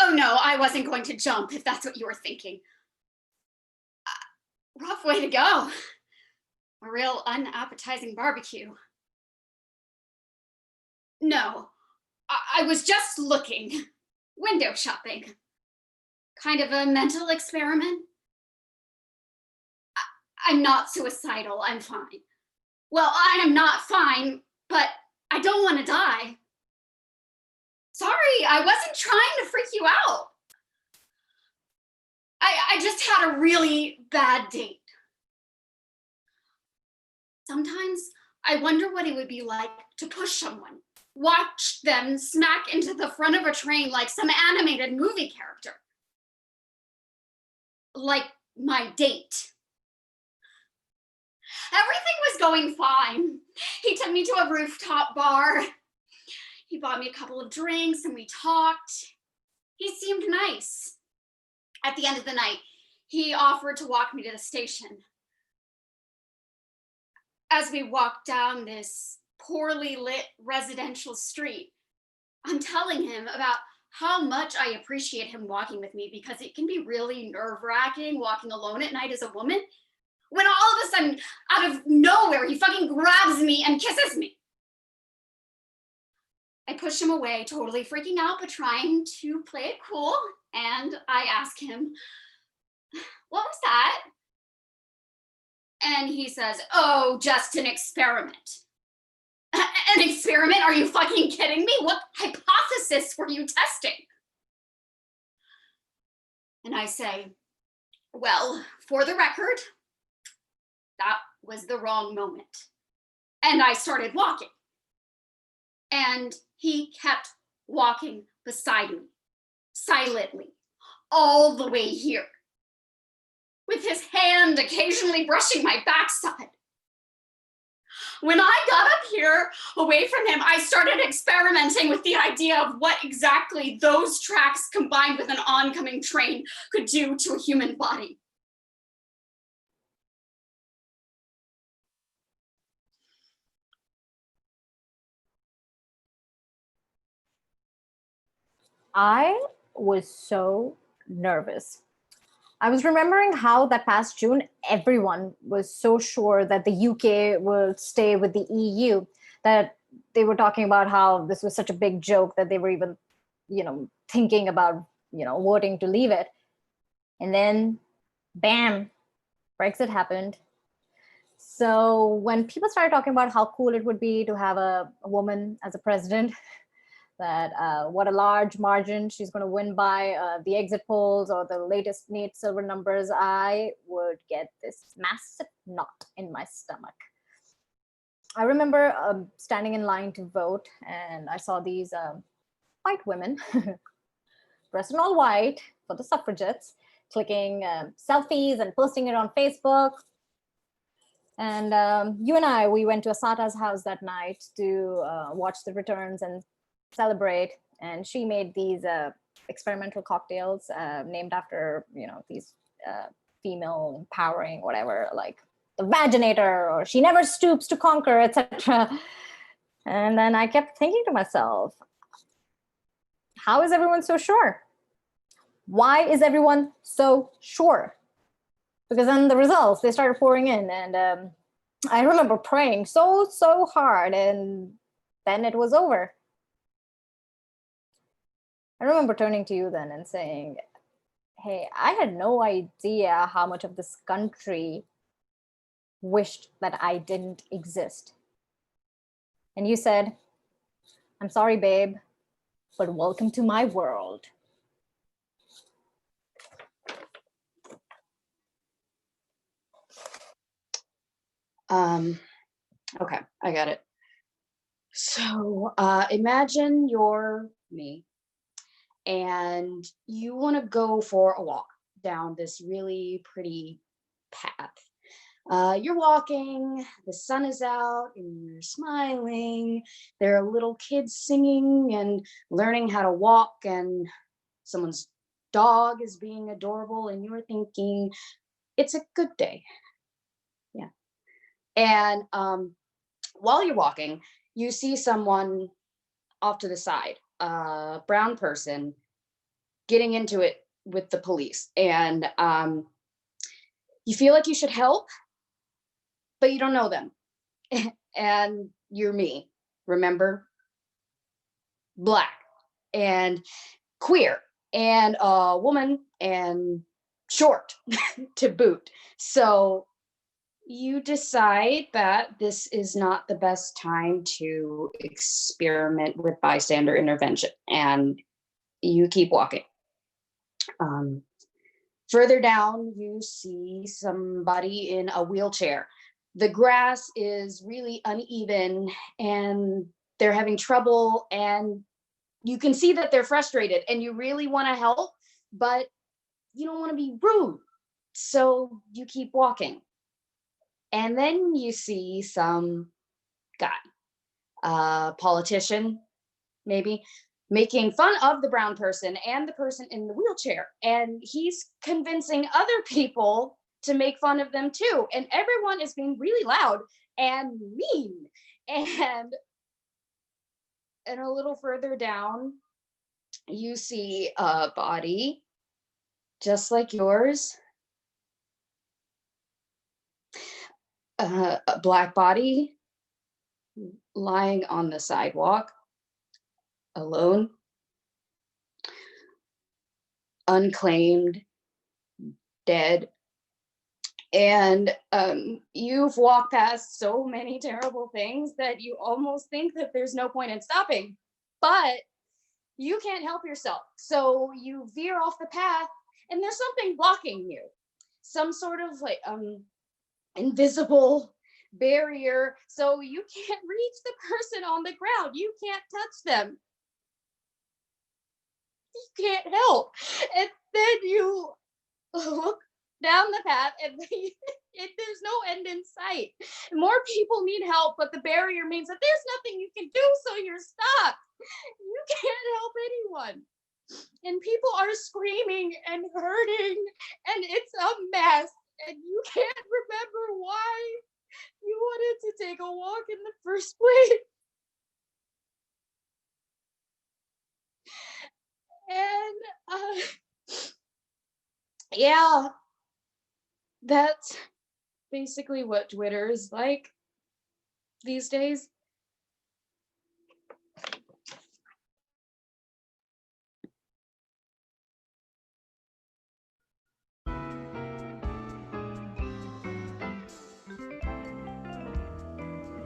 Oh no, I wasn't going to jump if that's what you were thinking. Rough way to go. A real unappetizing barbecue. No, I was just looking, window shopping. Kind of a mental experiment. I'm not suicidal, I'm fine. Well, I am not fine, but I don't want to die. Sorry, I wasn't trying to freak you out. I just had a really bad date. Sometimes I wonder what it would be like to push someone, watch them smack into the front of a train like some animated movie character. Like my date. Everything was going fine. He took me to a rooftop bar. He bought me a couple of drinks and we talked. He seemed nice. At the end of the night, he offered to walk me to the station. As we walked down this poorly lit residential street, I'm telling him about how much I appreciate him walking with me because it can be really nerve-wracking walking alone at night as a woman. When all of a sudden, out of nowhere, he fucking grabs me and kisses me. I push him away, totally freaking out, but trying to play it cool. And I ask him, what was that? And he says, oh, just an experiment. An experiment? Are you fucking kidding me? What hypothesis were you testing? And I say, well, for the record, that was the wrong moment. And I started walking. And he kept walking beside me, silently, all the way here, with his hand occasionally brushing my backside. When I got up here away from him, I started experimenting with the idea of what exactly those tracks combined with an oncoming train could do to a human body. I was so nervous. I was remembering how that past June, everyone was so sure that the UK will stay with the EU, that they were talking about how this was such a big joke that they were even, thinking about, voting to leave it. And then, bam, Brexit happened. So when people started talking about how cool it would be to have a woman as a president, that what a large margin she's going to win by the exit polls or the latest Nate Silver numbers, I would get this massive knot in my stomach. I remember standing in line to vote, and I saw these white women dressed in all white for the suffragettes, clicking selfies and posting it on Facebook. And you and I, we went to Asata's house that night to watch the returns and celebrate. And she made these experimental cocktails named after, these female empowering, whatever, like the Vaginator, or She Never Stoops to Conquer, etc. And then I kept thinking to myself, how is everyone so sure? Why is everyone so sure? Because then the results, they started pouring in, and I remember praying so hard, and then it was over. I remember turning to you then and saying, hey, I had no idea how much of this country wished that I didn't exist. And you said, I'm sorry, babe, but welcome to my world. Okay, I got it. So imagine you're me and you want to go for a walk down this really pretty path. You're walking, the sun is out, and you're smiling. There are little kids singing and learning how to walk, and someone's dog is being adorable, and you're thinking, it's a good day. Yeah. And while you're walking, you see someone off to the side, a brown person getting into it with the police. And you feel like you should help, but you don't know them. And you're me, remember? Black and queer and a woman and short to boot. So you decide that this is not the best time to experiment with bystander intervention, and you keep walking. Further down, you see somebody in a wheelchair. The grass is really uneven and they're having trouble, and you can see that they're frustrated and you really want to help, but you don't want to be rude. So you keep walking. And then you see some guy, a politician, maybe, making fun of the brown person and the person in the wheelchair. And he's convincing other people to make fun of them too. And everyone is being really loud and mean. And a little further down, you see a body just like yours. A black body lying on the sidewalk, alone, unclaimed, dead. And you've walked past so many terrible things that you almost think that there's no point in stopping, but you can't help yourself. So you veer off the path and there's something blocking you, some sort of like invisible barrier, so you can't reach the person on the ground. You can't touch them. You can't help. And then you look down the path, and there's no end in sight. More people need help, but the barrier means that there's nothing you can do, so you're stuck. You can't help anyone. And people are screaming and hurting, and it's a mess. And you can't remember why you wanted to take a walk in the first place. And yeah, that's basically what Twitter is like these days.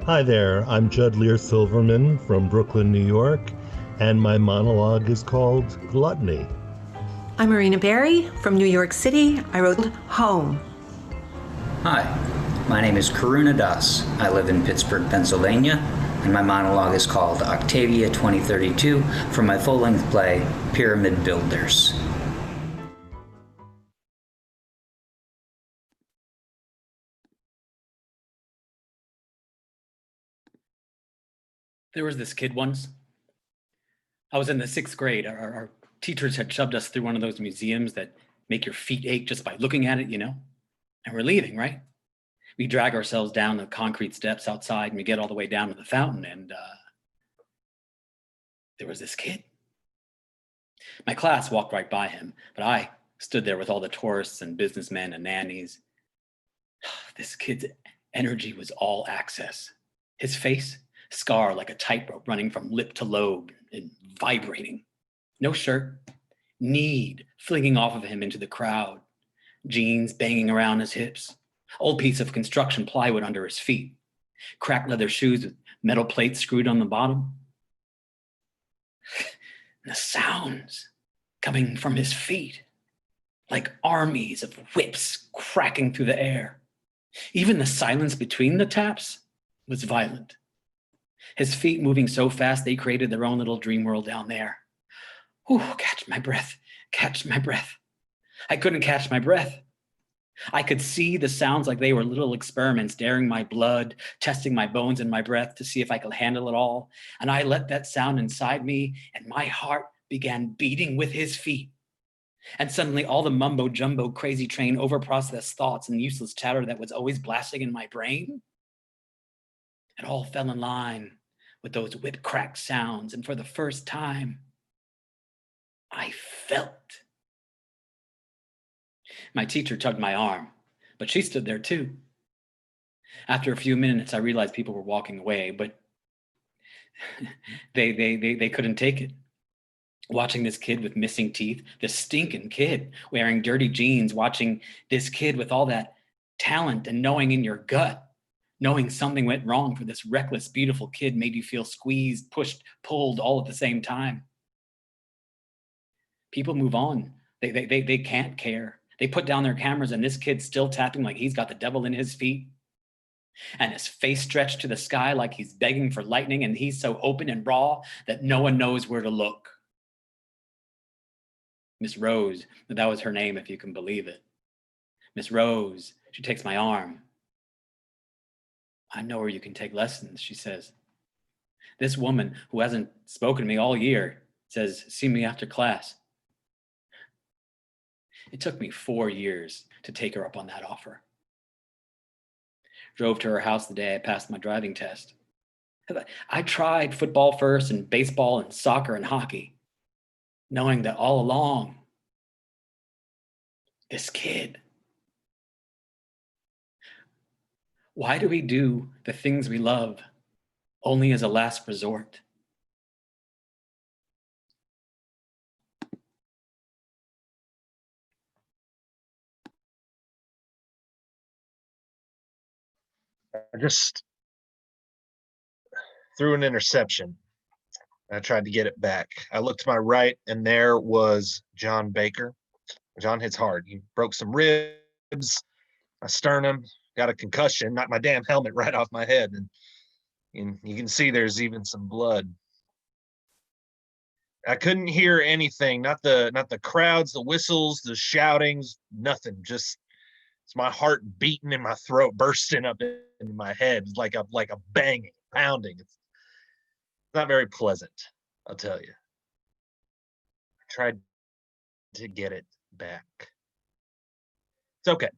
Hi there, I'm Judd Lear Silverman from Brooklyn, New York, and my monologue is called Gluttony. I'm Marina Berry from New York City. I wrote Home. Hi, my name is Karuna Das. I live in Pittsburgh, Pennsylvania, and my monologue is called Octavia 2032 from my full-length play, Pyramid Builders. There was this kid once. I was in the 6th grade. Our teachers had shoved us through one of those museums that make your feet ache just by looking at it, you know? And we're leaving, right? We drag ourselves down the concrete steps outside and we get all the way down to the fountain, and there was this kid. My class walked right by him, but I stood there with all the tourists and businessmen and nannies. This kid's energy was all access. His face, scar like a tightrope running from lip to lobe and vibrating. No shirt, need flinging off of him into the crowd, jeans banging around his hips, old piece of construction plywood under his feet, cracked leather shoes with metal plates screwed on the bottom. And the sounds coming from his feet, like armies of whips cracking through the air. Even the silence between the taps was violent. His feet moving so fast, they created their own little dream world down there. Whew, catch my breath, catch my breath. I couldn't catch my breath. I could see the sounds like they were little experiments, daring my blood, testing my bones and my breath to see if I could handle it all. And I let that sound inside me, and my heart began beating with his feet. And suddenly all the mumbo jumbo crazy train overprocessed thoughts and useless chatter that was always blasting in my brain, it all fell in line with those whip crack sounds. And for the first time, I felt. My teacher tugged my arm, but she stood there too. After a few minutes, I realized people were walking away, but they couldn't take it. Watching this kid with missing teeth, this stinking kid wearing dirty jeans, watching this kid with all that talent and knowing in your gut, knowing something went wrong for this reckless, beautiful kid made you feel squeezed, pushed, pulled all at the same time. People move on. They can't care. They put down their cameras and this kid's still tapping like he's got the devil in his feet. And his face stretched to the sky like he's begging for lightning, and he's so open and raw that no one knows where to look. Miss Rose, that was her name if you can believe it. Miss Rose, she takes my arm. I know where you can take lessons, she says. This woman who hasn't spoken to me all year says, see me after class. It took me 4 years to take her up on that offer. Drove to her house the day I passed my driving test. I tried football first and baseball and soccer and hockey, knowing that all along, this kid. Why do we do the things we love only as a last resort? I just threw an interception. I tried to get it back. I looked to my right, and there was John Baker. John hits hard. He broke some ribs, a sternum, got a concussion, knocked my damn helmet right off my head, and you can see there's even some blood. I couldn't hear anything, not the crowds, the whistles, the shoutings, nothing. Just It's my heart beating in my throat, bursting up into my head like a banging, pounding. It's not very pleasant, I'll tell you. I tried to get it back. It's okay.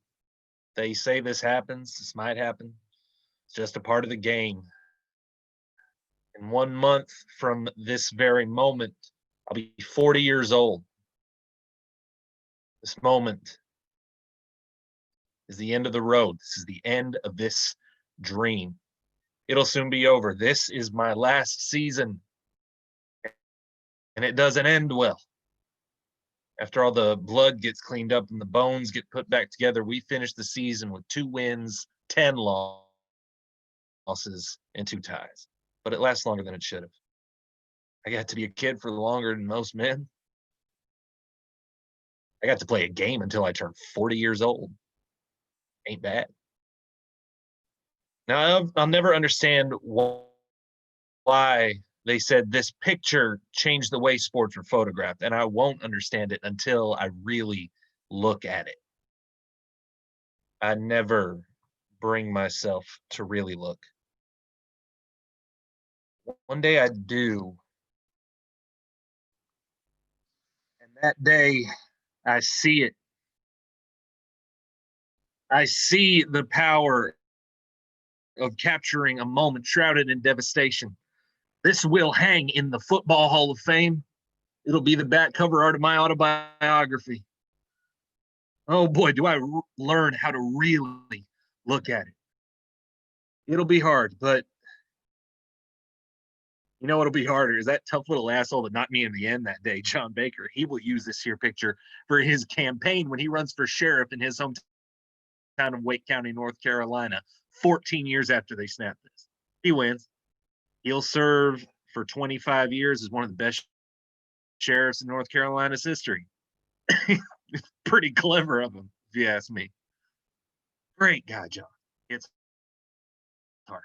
They say this happens, this might happen. It's just a part of the game. In 1 month from this very moment, I'll be 40 years old. This moment is the end of the road. This is the end of this dream. It'll soon be over. This is my last season. And it doesn't end well. After all the blood gets cleaned up and the bones get put back together, we finish the season with 2 wins, 10 losses, and 2 ties. But it lasts longer than it should have. I got to be a kid for longer than most men. I got to play a game until I turned 40 years old. Ain't bad. Now, I'll never understand why they said this picture changed the way sports were photographed, and I won't understand it until I really look at it. I never bring myself to really look. One day I do. And that day, I see it. I see the power of capturing a moment shrouded in devastation. This will hang in the Football Hall of Fame. It'll be the back cover art of my autobiography. Oh boy, do I learn how to really look at it. It'll be hard, but you know what'll be harder is that tough little asshole that knocked me in the end that day, John Baker. He will use this here picture for his campaign when he runs for sheriff in his hometown of Wake County, North Carolina, 14 years after they snapped this. He wins. He'll serve for 25 years as one of the best sheriffs in North Carolina's history. Pretty clever of him, if you ask me. Great guy, John. It's hard.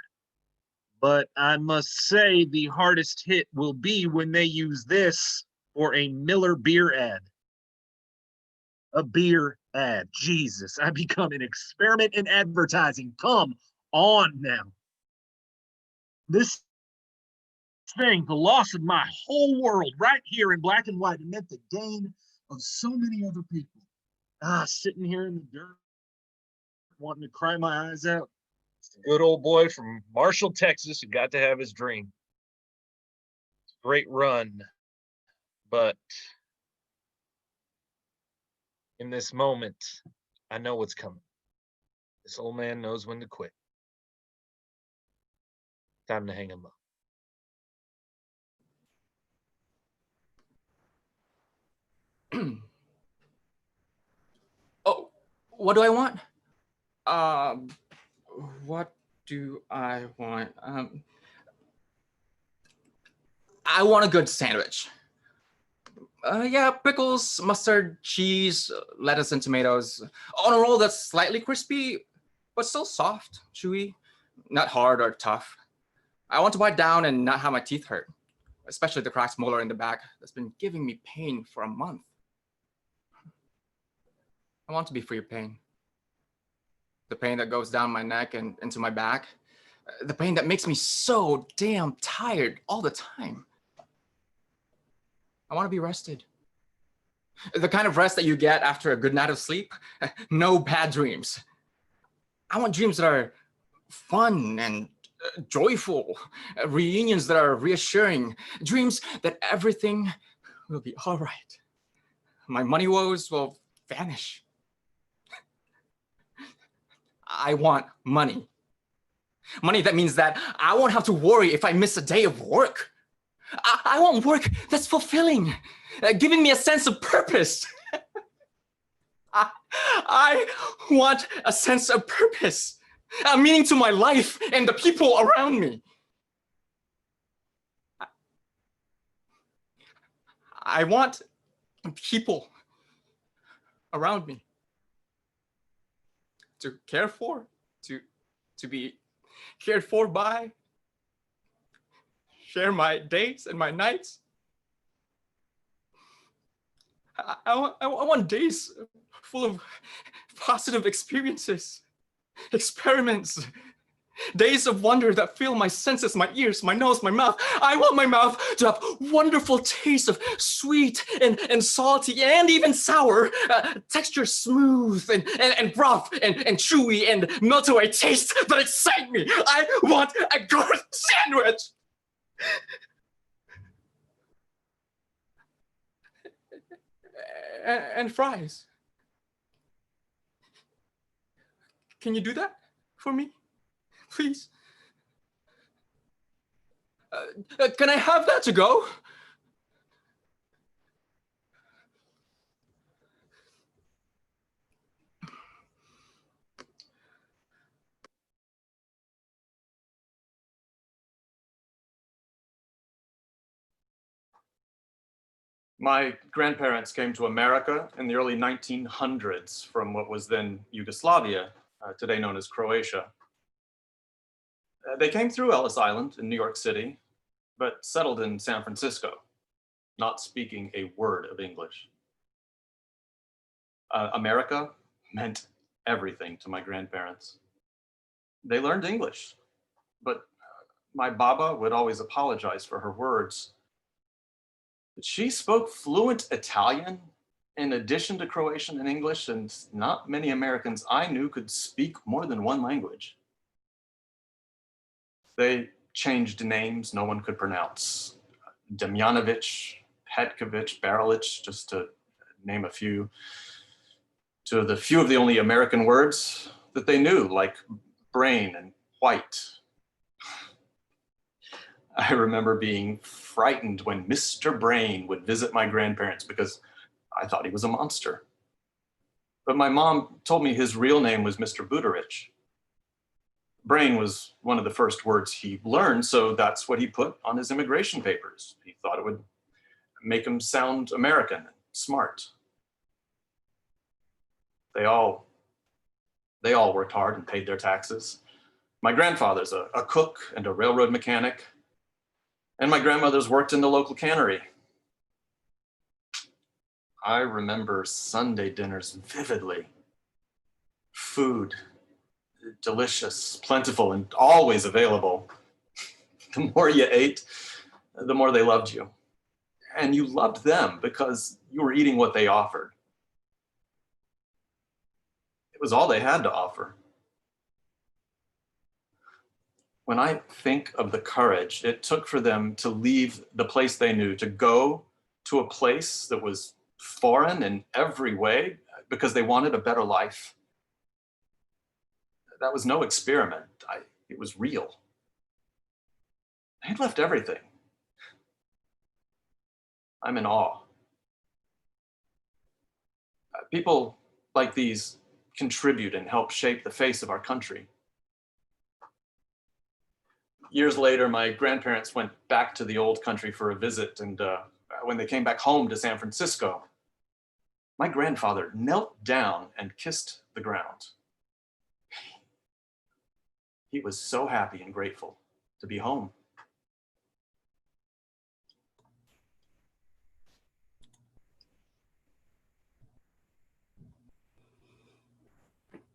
But I must say the hardest hit will be when they use this for a Miller beer ad. A beer ad. Jesus, I become an experiment in advertising. Come on now. This thing, the loss of my whole world right here in black and white, it meant the gain of so many other people. Sitting here in the dirt, wanting to cry my eyes out. Good old boy from Marshall, Texas, who got to have his dream. Great run, but in this moment, I know what's coming. This old man knows when to quit. Time to hang him up. Oh, what do I want? What do I want? I want a good sandwich. Yeah, pickles, mustard, cheese, lettuce, and tomatoes on a roll that's slightly crispy, but still soft, chewy, not hard or tough. I want to bite down and not have my teeth hurt, especially the cracked molar in the back that's been giving me pain for a month. I want to be free of pain. The pain that goes down my neck and into my back. The pain that makes me so damn tired all the time. I want to be rested. The kind of rest that you get after a good night of sleep. No bad dreams. I want dreams that are fun and joyful. Reunions that are reassuring. Dreams that everything will be all right. My money woes will vanish. I want money. Money that means that I won't have to worry if I miss a day of work. I want work that's fulfilling, giving me a sense of purpose. I want a sense of purpose, a meaning to my life and the people around me. I want people around me to care for, to be cared for by, share my days and my nights. I want days full of positive experiences, experiments, days of wonder that fill my senses, my ears, my nose, my mouth. I want my mouth to have wonderful taste of sweet and salty and even sour, texture smooth and rough and chewy and melt away tastes that excite me. I want a good sandwich. And fries. Can you do that for me, please? Can I have that to go? My grandparents came to America in the early 1900s from what was then Yugoslavia, today known as Croatia. They came through Ellis Island in New York City, but settled in San Francisco, not speaking a word of English. America meant everything to my grandparents. They learned English, but my Baba would always apologize for her words. But she spoke fluent Italian in addition to Croatian and English, and not many Americans I knew could speak more than one language. They changed names no one could pronounce. Demjanovic, Petkovic, Barilich, just to name a few, to the few of the only American words that they knew, like brain and white. I remember being frightened when Mr. Brain would visit my grandparents because I thought he was a monster. But my mom told me his real name was Mr. Buderich. Brain was one of the first words he learned, so that's what he put on his immigration papers. He thought it would make him sound American and smart. They all worked hard and paid their taxes. My grandfather's a cook and a railroad mechanic, and my grandmother's worked in the local cannery. I remember Sunday dinners vividly. Food, delicious, plentiful, and always available. The more you ate, the more they loved you. And you loved them because you were eating what they offered. It was all they had to offer. When I think of the courage it took for them to leave the place they knew, to go to a place that was foreign in every way because they wanted a better life, that was no experiment. It was real. They'd left everything. I'm in awe. People like these contribute and help shape the face of our country. Years later, my grandparents went back to the old country for a visit, and when they came back home to San Francisco, my grandfather knelt down and kissed the ground. He was so happy and grateful to be home.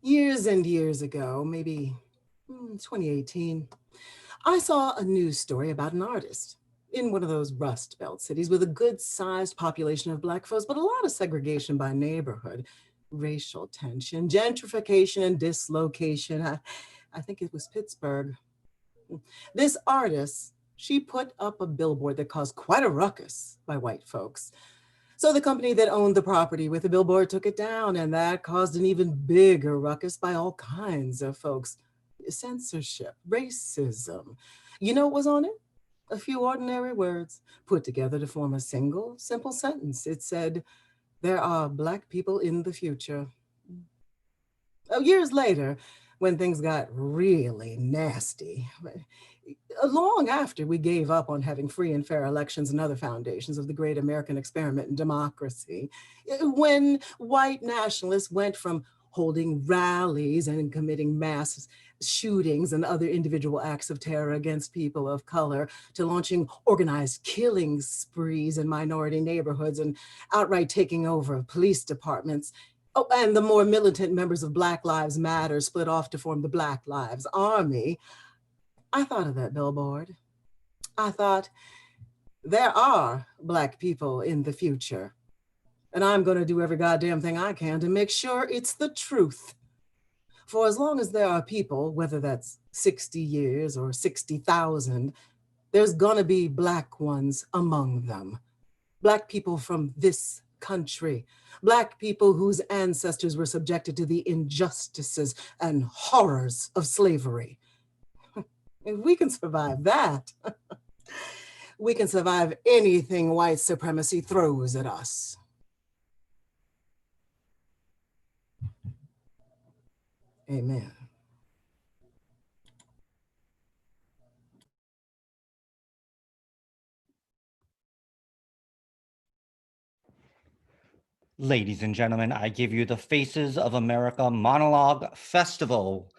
Years and years ago, maybe 2018, I saw a news story about an artist in one of those Rust Belt cities with a good-sized population of Black folks, but a lot of segregation by neighborhood, racial tension, gentrification, and dislocation. I think it was Pittsburgh. This artist, she put up a billboard that caused quite a ruckus by white folks. So the company that owned the property with the billboard took it down, and that caused an even bigger ruckus by all kinds of folks. Censorship, racism. You know what was on it? A few ordinary words put together to form a single, simple sentence. It said, "There are Black people in the future." Years later, when things got really nasty, long after we gave up on having free and fair elections and other foundations of the great American experiment in democracy, when white nationalists went from holding rallies and committing mass shootings and other individual acts of terror against people of color to launching organized killing sprees in minority neighborhoods and outright taking over of police departments, Oh, and the more militant members of Black Lives Matter split off to form the Black Lives Army. I thought of that billboard. I thought, there are Black people in the future. And I'm going to do every goddamn thing I can to make sure it's the truth. For as long as there are people, whether that's 60 years or 60,000, there's gonna be Black ones among them. Black people from this country. Black people whose ancestors were subjected to the injustices and horrors of slavery. If we can survive that, we can survive anything white supremacy throws at us. Amen. Ladies and gentlemen, I give you the Faces of America Monologue Festival.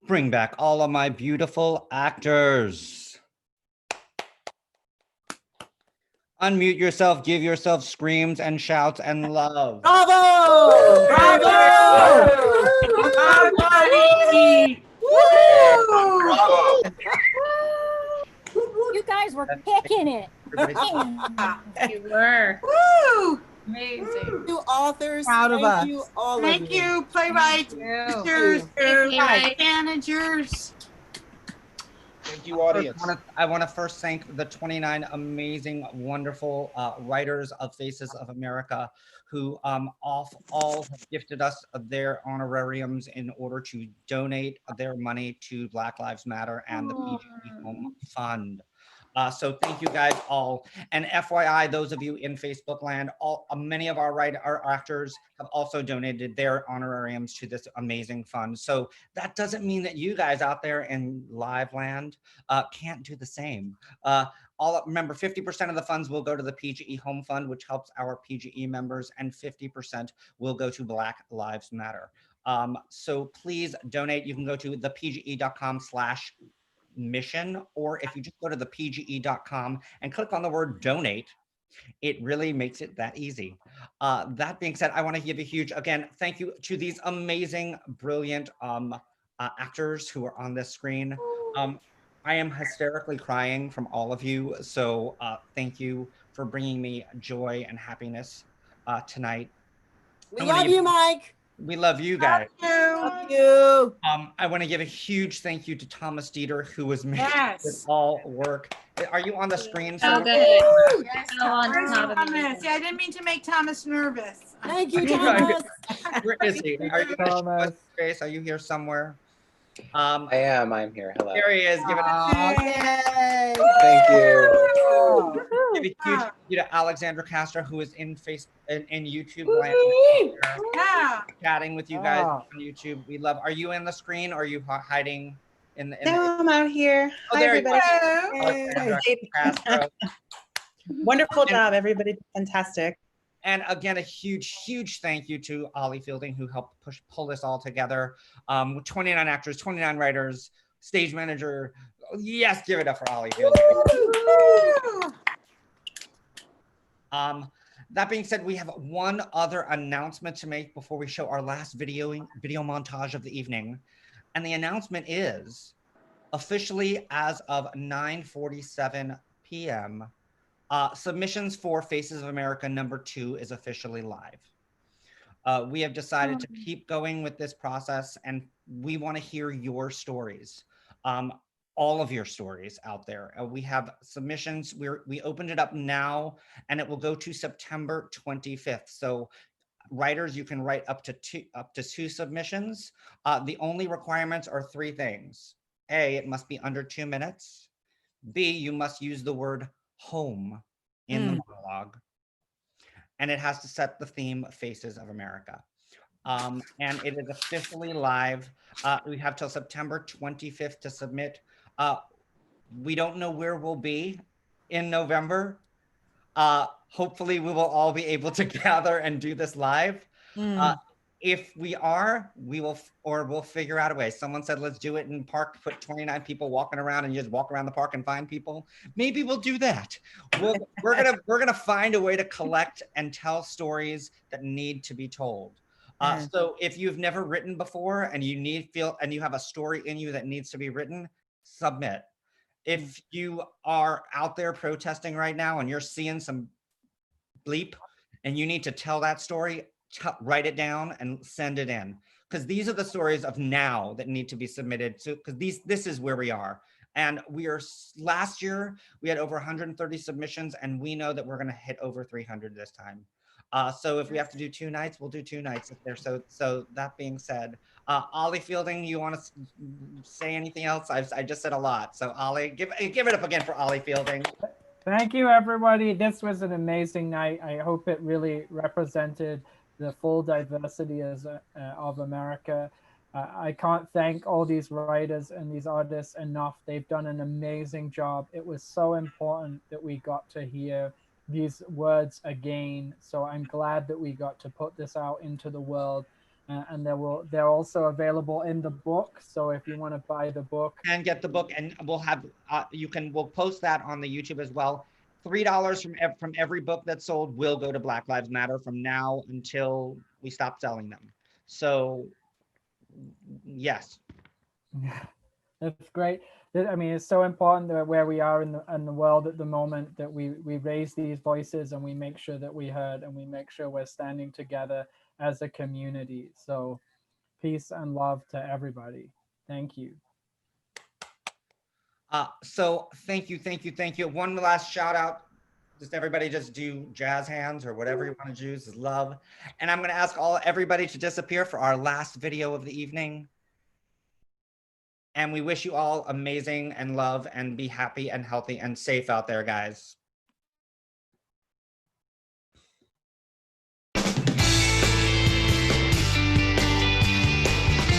Bring back all of my beautiful actors. Unmute yourself, give yourself screams and shouts and love. Bravo! Bravo! You guys were kicking it. You were. Woo! Amazing. Thank you, authors. Proud of Thank us. you, all Thank of you. you, playwrights, producers, Thank you. managers. Thank you, audience. I want to first thank the 29 amazing, wonderful writers of Faces of America who all have gifted us their honorariums in order to donate their money to Black Lives Matter and the PGE Home Fund. So thank you guys all. And FYI, those of you in Facebook land, many of our actors have also donated their honorariums to this amazing fund. So that doesn't mean that you guys out there in live land can't do the same. Remember, 50% of the funds will go to the PGE Home Fund, which helps our PGE members, and 50% will go to Black Lives Matter. So please donate. You can go to thepge.com/mission, or if you just go to thepge.com and click on the word donate, it really makes it that easy. That being said, I want to give a huge, again, thank you to these amazing, brilliant actors who are on this screen. I am hysterically crying from all of you, so thank you for bringing me joy and happiness tonight. We love you, Mike. We love you guys. Love you. I want to give a huge thank you to Thomas Dieter, who was making Yes. this all work. Are you on the screen? So somewhere? good. Yes, So on Where's top of Thomas? everything. Yeah, I didn't mean to make Thomas nervous. Thank you, Thomas. Where is he? Are you Thomas? Grace, are you here somewhere? I am. I'm here. Hello. There he is. Give it Yay. Thank you. Give a huge thank you to Alexandra Castro, who is in YouTube land, Yeah. chatting with you guys on YouTube. We love. Are you in the screen or are you hiding in the? No, I'm out here. Oh, Hi, there you everybody. go. Alexandra Castro. Wonderful job, everybody. Fantastic. And again, a huge thank you to Olly Fielding, who helped pull this all together. 29 actors, 29 writers, stage manager. Yes, give it up for Olly Fielding. That being said, we have one other announcement to make before we show our last video montage of the evening. And the announcement is officially as of 9:47 p.m. Submissions for Faces of America #2 is officially live. We have decided to keep going with this process, and we want to hear your stories, all of your stories out there. We have submissions. We opened it up now, and it will go to September 25th. So writers, you can write up to two submissions. The only requirements are three things. A, it must be under 2 minutes. B, you must use the word home in the monologue, and it has to set the theme Faces of America. And it is officially live. We have till September 25th to submit. We don't know where we'll be in November. Hopefully we will all be able to gather and do this live. if we are, we will, or we'll figure out a way. Someone said, let's do it in park, put 29 people walking around and you just walk around the park and find people. Maybe we'll do that. We're gonna find a way to collect and tell stories that need to be told. So if you've never written before and you have a story in you that needs to be written, submit. If you are out there protesting right now and you're seeing some bleep and you need to tell that story, write it down and send it in, because these are the stories of now that need to be submitted to, because this is where we are. And last year we had over 130 submissions, and we know that we're going to hit over 300 this time. So if we have to do 2 nights, we'll do 2 nights if they're so that being said, Olly Fielding, you want to say anything else? I just said a lot. So Olly, give it up again for Olly Fielding. Thank you, everybody. This was an amazing night. I hope it really represented the full diversity of America. I can't thank all these writers and these artists enough. They've done an amazing job. It was so important that we got to hear these words again. So I'm glad that we got to put this out into the world. And they're also available in the book. So if you want to buy the book and get the book, and we'll have we'll post that on the YouTube as well. $3 from every book that's sold will go to Black Lives Matter from now until we stop selling them. So yes. That's great. I mean, it's so important that where we are in the world at the moment, that we raise these voices and we make sure that we heard, and we make sure we're standing together as a community. So peace and love to everybody. Thank you. So thank you. One last shout out. Just everybody just do jazz hands or whatever you want to choose is love. And I'm going to ask everybody to disappear for our last video of the evening. And we wish you all amazing and love, and be happy and healthy and safe out there, guys.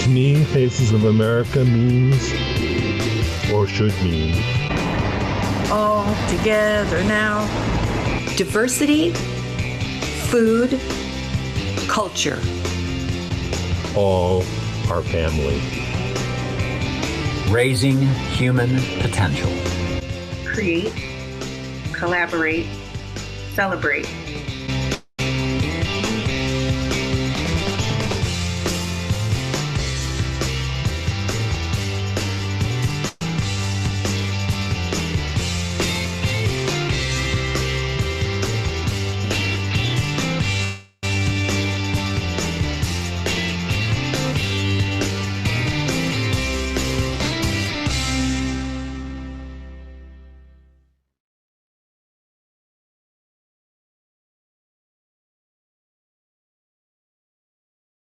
To me, Faces of America means, or should mean, all together now. Diversity, food, culture. all our family. Raising human potential. Create, collaborate, celebrate.